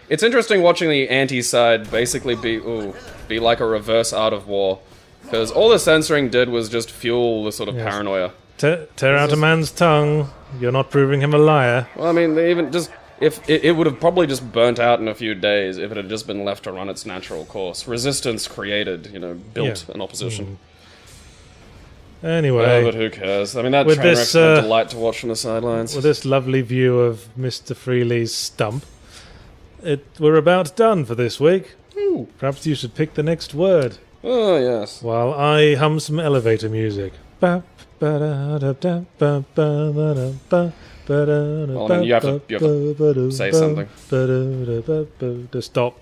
It's interesting watching the anti-side basically be like a reverse Art of War, because all the censoring did was just fuel the sort of Yes. paranoia. Tear out a man's tongue. You're not proving him a liar. Well, I mean, they even just if it would have probably just burnt out in a few days if it had just been left to run its natural course. Resistance created, built Yeah. an opposition. Anyway, But who cares? I mean, that With train this, wreck's a delight to watch from the sidelines. with this lovely view of Mr. Freely's stump, we're about done for this week. Ooh. Perhaps you should pick the next word Oh yes. while I hum some elevator music. Well, then you have to say something. To stop.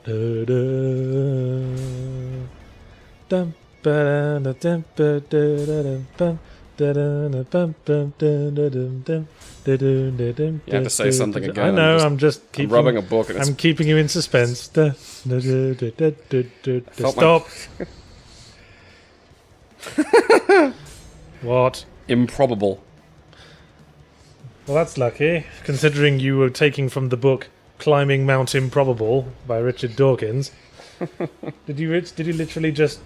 You have to say something again. I know. I'm just keeping. rubbing a book and it's I'm keeping you in suspense. To Felt stop. What? improbable. Well, that's lucky, considering you were taking from the book "Climbing Mount Improbable" by Richard Dawkins. Did you literally just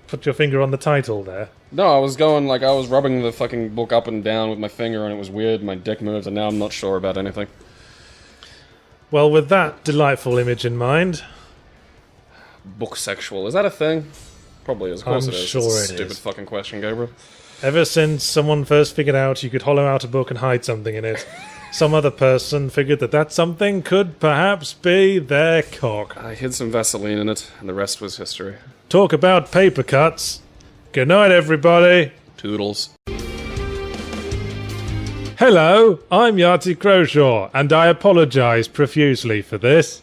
put your finger on the title there? No, I was rubbing the fucking book up and down with my finger and it was weird, my dick moved, and now I'm not sure about anything. Well, with that delightful image in mind, Book sexual, is that a thing? Probably is, of course I'm it is. sure It's a it stupid is. fucking question, Gabriel. ever since someone first figured out you could hollow out a book and hide something in it, some other person figured that something could perhaps be their cock. I hid some Vaseline in it, and the rest was history. Talk about paper cuts. Good night, everybody. Toodles. Hello, I'm Yahtzee Croshaw, and I apologise profusely for this.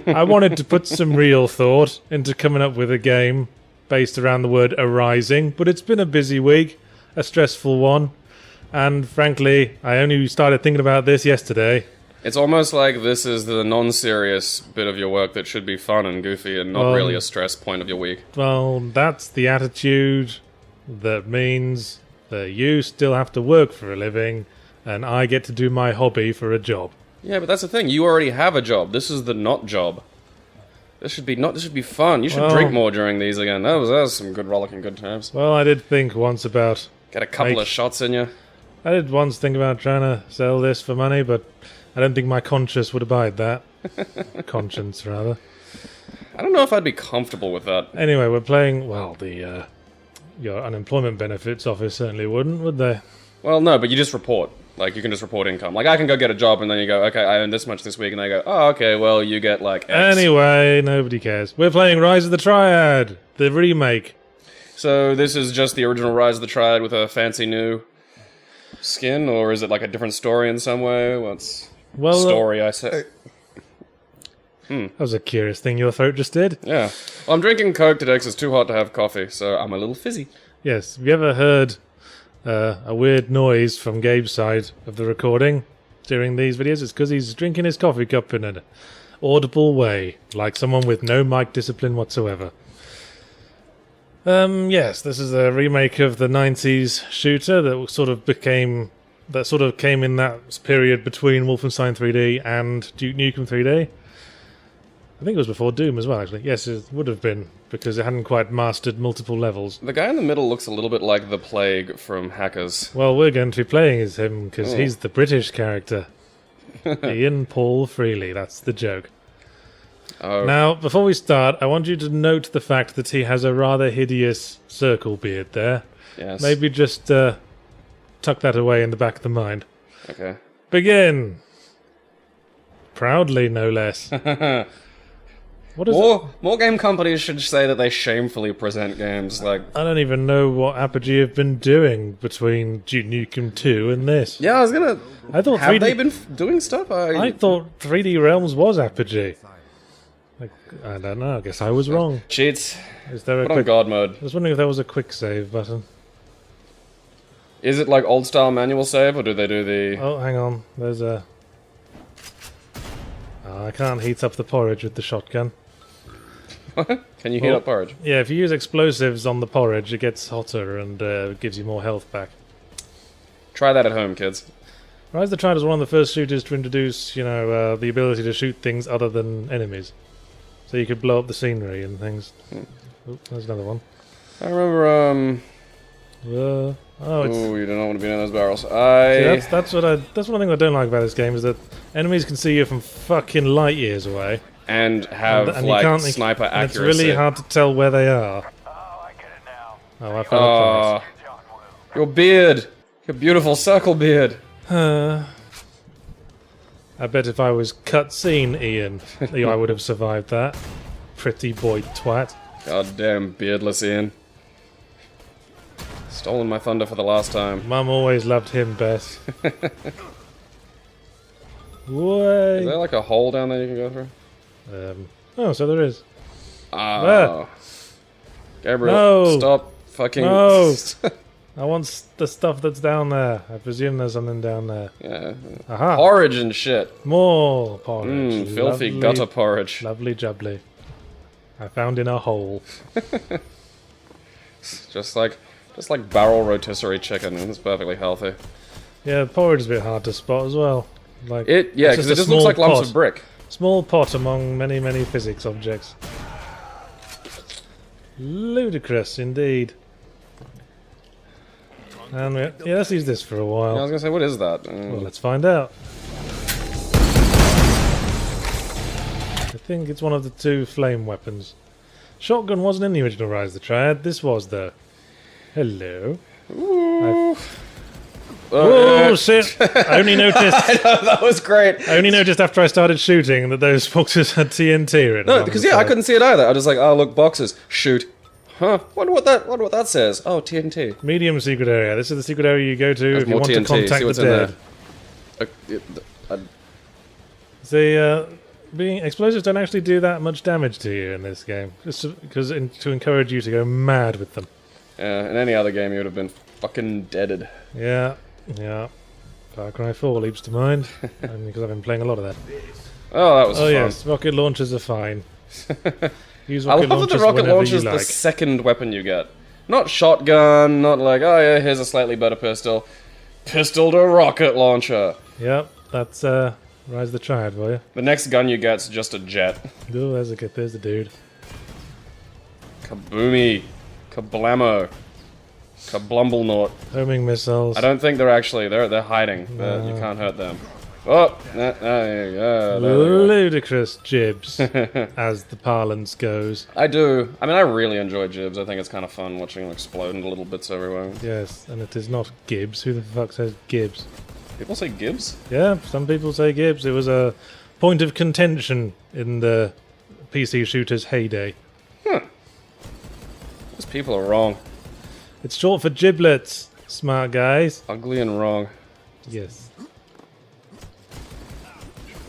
I wanted to put some real thought into coming up with a game based around the word arising, but it's been a busy week, a stressful one, and frankly, I only started thinking about this yesterday. It's almost like this is the non-serious bit of your work that should be fun and goofy and not really a stress point of your week. Well, that's the attitude that means that you still have to work for a living, and I get to do my hobby for a job. Yeah, but that's the thing. You already have a job. This is the not job. This should be fun. You should Well- drink more during these again. That was some good rollicking good times. Well, I did think once about... Get a couple Make- of shots in you. I did once think about trying to sell this for money, but I don't think my conscience would abide that. Conscience, rather. I don't know if I'd be comfortable with that. Anyway, we're playing... Well, your unemployment benefits office certainly wouldn't, would they? Well, no, but you just report. Like, you can just report income. Like, I can go get a job, and then you go, okay, I earned this much this week, and they go, oh, okay, well, you get, like, X. Anyway, nobody cares. We're playing Rise of the Triad, the remake. So, this is just the original Rise of the Triad with a fancy new skin, or is it, like, a different story in some way? What's... Well, story, I say. That was a curious thing your throat just did. Yeah. Well, I'm drinking Coke today because it's too hot to have coffee, so I'm a little fizzy. Yes, have you ever heard a weird noise from Gabe's side of the recording during these videos? It's because he's drinking his coffee cup in an audible way, like someone with no mic discipline whatsoever. Yes, this is a remake of the 90s shooter that sort of came in that period between Wolfenstein 3D and Duke Nukem 3D. I think it was before Doom as well, actually. Yes, it would have been, because it hadn't quite mastered multiple levels. The guy in the middle looks a little bit like the Plague from Hackers. Well, we're going to be playing as him, because Oh. he's the British character. Ian Paul Freely, that's the joke. Oh, Now, before we start, I want you to note the fact that he has a rather hideous circle beard there. yes. Maybe just tuck that away in the back of the mind. Okay. Begin! Proudly, no less. What is it? More game companies should say that they shamefully present games like... I don't even know what Apogee have been doing between Duke Nukem 2 and this. Yeah, I was gonna... I thought Have 3D they been doing stuff? I thought 3D Realms was Apogee. I don't know, I guess I was wrong. Cheats. Is there a Put on quick... God mode. I was wondering if there was a quick save button. Is it like old style manual save, or do they do the... Oh, hang on. There's a... Oh, I can't heat up the porridge with the shotgun. Can you heat up porridge? Yeah, if you use explosives on the porridge, it gets hotter and gives you more health back. Try that at home, kids. Rise of the Triad was one of the first shooters to introduce, you know, the ability to shoot things other than enemies. So you could blow up the scenery and things. Oh, there's another one. I remember, Oh, it's... Ooh, you do not want to be in those barrels. See, that's one thing I don't like about this game, is that enemies can see you from fucking light years away. And have, And you like, can't, sniper and accuracy. it's really hard to tell where they are. Oh, I get it now. Oh, I fell off twice. John Woo. Your beard! Your beautiful circle beard! I bet if I was cutscene Ian, I would have survived that. Pretty boy twat. Goddamn beardless Ian. Stolen my thunder for the last time. Mum always loved him best. Is Way. there like a hole down there you can go through? Oh, so there is. Ah. Gabriel, No. stop fucking... No. I want the stuff that's down there. I presume there's something down there. Yeah. Aha! Porridge and shit. More porridge. Filthy Lovely- gutter porridge. Lovely jubbly. I found in a hole. Just like barrel rotisserie chicken. It's perfectly healthy. Yeah, porridge is a bit hard to spot as well. Like Yeah, it's because a it just looks small like lumps pot. of brick. Small pot among many, many physics objects. Ludicrous indeed. And let's use this for a while. I was gonna say, what is that? Well, let's find out. I think it's one of the two flame weapons. Shotgun wasn't in the original Rise of the Triad. This was, though. Hello. Oh shit! I only noticed. that was great. I only noticed after I started shooting that those boxes had TNT in them. No, because I couldn't see it either. I was just like, oh look, boxes. Shoot. Huh? Wonder what that says. Oh, TNT. Medium secret area. This is the secret area you go to There's if you more want TNT. to contact See what's the in dead. there. Being explosives don't actually do that much damage to you in this game, just because to encourage you to go mad with them. In any other game, you would have been fucking deaded. Yeah. Far Cry 4 leaps to mind, and because I've been playing a lot of that. Oh, that was fun. Yes, rocket launchers are fine. Use I rocket love that the launchers rocket whenever launcher you is the like. second weapon you get. Not shotgun, not like, oh yeah, here's a slightly better pistol. Pistol to rocket launcher. Yep, that's Rise of the Triad for you. The next gun you get's just a jet. Oh, there's a dude. Kaboomy. Kablamo. Kablumblenort. Homing missiles. I don't think they're actually, they're hiding. You can't hurt them. Oh, there you go. There we go. Ludicrous jibs, as the parlance goes. I do. I mean, I really enjoy jibs. I think it's kind of fun watching them explode into little bits everywhere. Yes, and it is not Gibbs. Who the fuck says Gibbs? People say Gibbs? Yeah, some people say Gibbs. It was a point of contention in the PC shooter's heyday. Those people are wrong. It's short for giblets, smart guys. Ugly and wrong. Yes.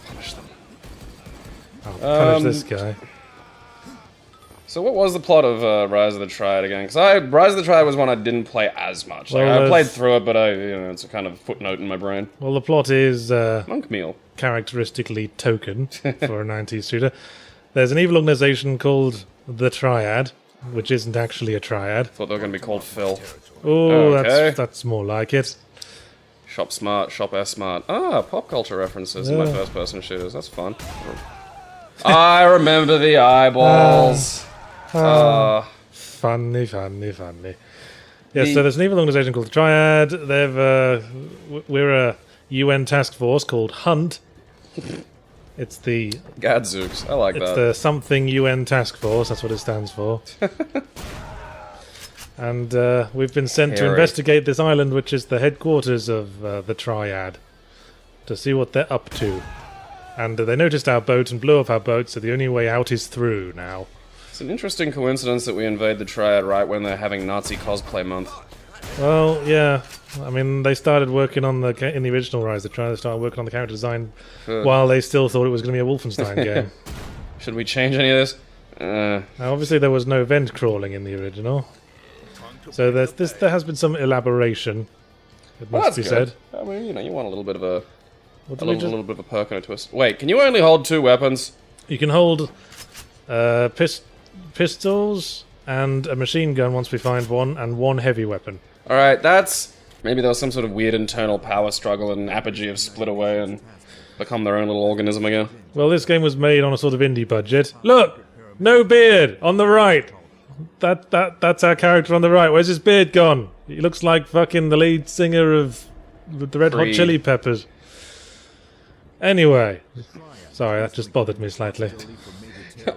Punish them. I'll punish this guy. So what was the plot of Rise of the Triad again? Because Rise of the Triad was one I didn't play as much. Like, Well, I played through it, but it's a kind of footnote in my brain. Well, the plot is Monk meal. characteristically token for a 90s shooter. There's an evil organization called the Triad, which isn't actually a triad. Thought they were going to be called Phil. Oh, Okay. that's more like it. Shop smart, shop S smart. Ah, pop culture references in my first person shooters. That's fun. I remember the eyeballs. Funny. Yes, so there's an evil organization called the Triad. We're a UN task force called Hunt. It's the Gadzooks. I like that. the something UN task force. That's what it stands for. And we've been sent to Hairy. investigate this island, which is the headquarters of the Triad, to see what they're up to. And they noticed our boat and blew up our boat, so the only way out is through now. It's an interesting coincidence that we invade the Triad right when they're having Nazi cosplay month. Well, yeah. I mean, they started working on in the original Rise of the Triad. They started working on the character design while they still thought it was going to be a Wolfenstein game. Should we change any of this? Now, obviously, there was no vent crawling in the original, so there has been some elaboration It Well, must that's be good. said. I mean, you know, you want a little bit of a What a did we little bit of a perk and a twist. Wait, can you only hold 2 weapons? You can hold pistols and a machine gun once we find one, and 1 heavy weapon. All right, that's maybe there was some sort of weird internal power struggle, and Apogee have split away and become their own little organism again. Well, this game was made on a sort of indie budget. Look! No beard! On the right! That's our character on the right. Where's his beard gone? He looks like fucking the lead singer of the Red Hot Creed. Chili Peppers. Anyway. Sorry, that just bothered me slightly.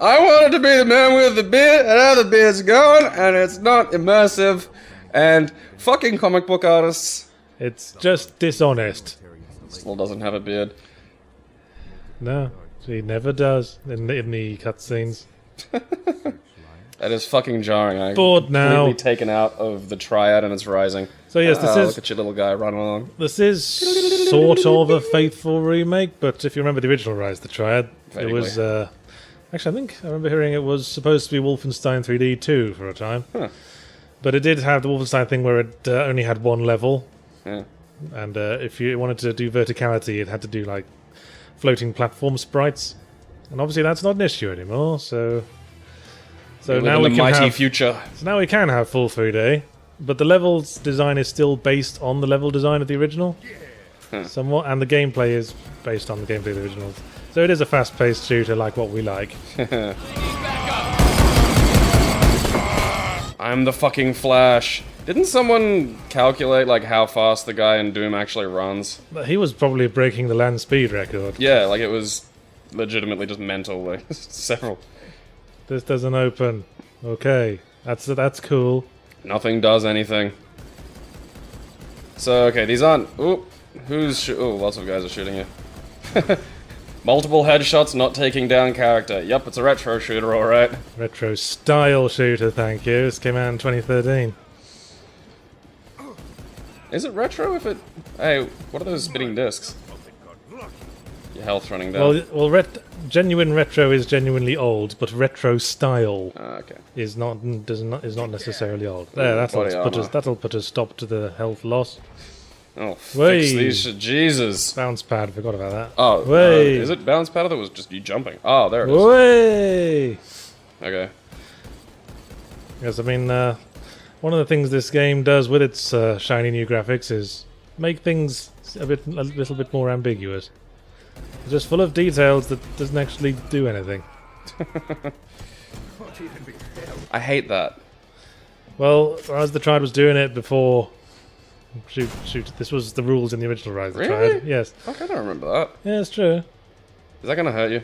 I wanted to be the man with the beard, and now the beard's gone, and it's not immersive, and fucking comic book artists It's just dishonest. still doesn't have a beard. No, he never does in the cutscenes. That is fucking jarring. I'm Bored now. completely taken out of the Triad and its rising. So yes, this Look is at your little guy running along. sort of a faithful remake, but if you remember the original Rise of the Triad, Vaguely. it was actually I think I remember hearing it was supposed to be Wolfenstein 3D 2 for a time. Huh. But it did have the Wolfenstein thing where it only had 1 level, Yeah. and if you wanted to do verticality, it had to do like floating platform sprites, and obviously that's not an issue anymore. So We live now in we the can mighty have future. so now we can have full 3D, but the levels design is still based on the level design of the original, somewhat, and the gameplay is based on the gameplay of the original. So it is a fast-paced shooter like what we like. I'm the fucking Flash. Didn't someone calculate like how fast the guy in Doom actually runs? But he was probably breaking the land speed record. Yeah, like it was legitimately just mental. Like several. This doesn't open. Okay, that's cool. Nothing does anything. So okay, these aren't. Ooh, oh, lots of guys are shooting you. Multiple headshots, not taking down character. Yep, it's a retro shooter, all right. Retro style shooter, thank you. This came out in 2013. Is it retro if it... Hey, what are those spinning discs? Your health running down. Well, genuine retro is genuinely old, but retro style Okay. is not necessarily old. There, Body armor. that'll put a stop to the health loss. Oh, fix Wait. these shit. Jesus. Bounce pad, forgot about that. Oh, Way. is it bounce pad or that was just you jumping? Oh, there it is. Way. Okay. Yes, I mean, one of the things this game does with its shiny new graphics is make things a little bit more ambiguous. It's just full of details that doesn't actually do anything. I hate that. Well, Rise of the Triad was doing it before. Shoot! This was the rules in the original Rise of the Really? Triad. Yes. Fuck, I don't remember that. Yeah, it's true. Is that gonna hurt you?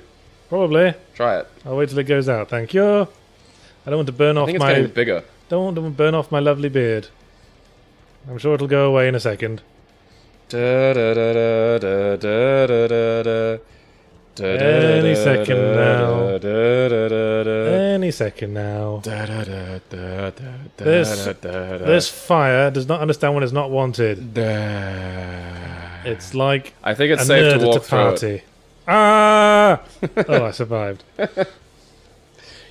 Probably. Try it. I'll wait till it goes out. Thank you. I don't want to burn I off think it's my. getting bigger. Don't want to burn off my lovely beard. I'm sure it'll go away in a second. Any second now. Any second now. This fire does not understand when it's not wanted. It's like I think it's a safe nerd to walk at a through it. party. Ah! Oh, I survived.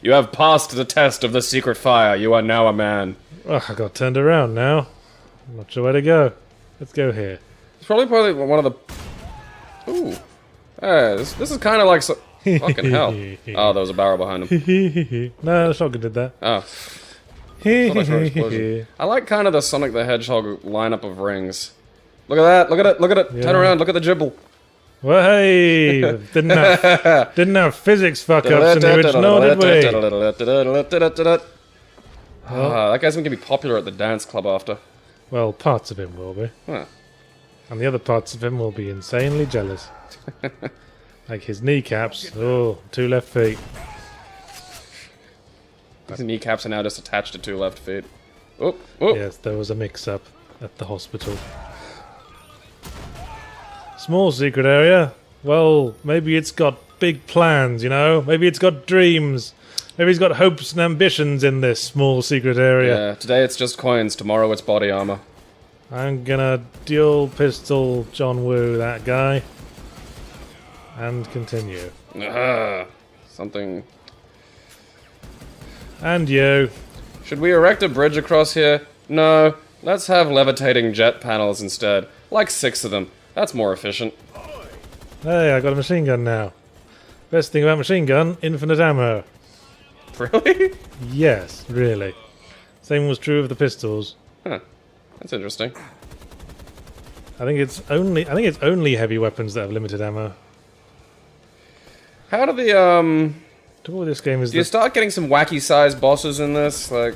You have passed the test of the secret fire. You are now a man. Oh, I got turned around now. I'm not sure where to go. Let's go here. It's probably one of the... Ooh. Hey, this is kind of like... Fucking hell. Oh, there was a barrel behind him. No, the shotgun did that. Oh. Thought I saw an explosion. I like kind of the Sonic the Hedgehog lineup of rings. Look at that, look at it, look at it. Yeah. Turn around, look at the gibble. Well, hey! Didn't have physics fuck ups in the original, did we? That guy's gonna be popular at the dance club after. Well, parts of him will be. Huh. And the other parts of him will be insanely jealous. Like his kneecaps. Oh, 2 left feet. His kneecaps are now just attached to 2 left feet. Oh, oh. Yes, there was a mix-up at the hospital. Small secret area. Well, maybe it's got big plans, you know? Maybe it's got dreams. Maybe it's got hopes and ambitions in this small secret area. Yeah, today it's just coins, tomorrow it's body armor. I'm gonna dual pistol John Woo that guy. And continue. Something... And you. Should we erect a bridge across here? No. Let's have levitating jet panels instead. Like 6 of them. That's more efficient. Hey, I got a machine gun now. Best thing about machine gun, infinite ammo. Really? Yes, really. Same was true of the pistols. Huh. That's interesting. I think it's only heavy weapons that have limited ammo. How do the, The trouble with this game is do you that, start getting some wacky sized bosses in this? Like,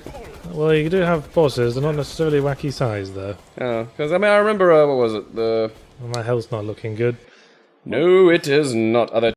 well, you do have bosses. They're not necessarily wacky size, though. yeah. Because, I mean, I remember, what was it? The... Well, my health's not looking good. No, it is not. Are there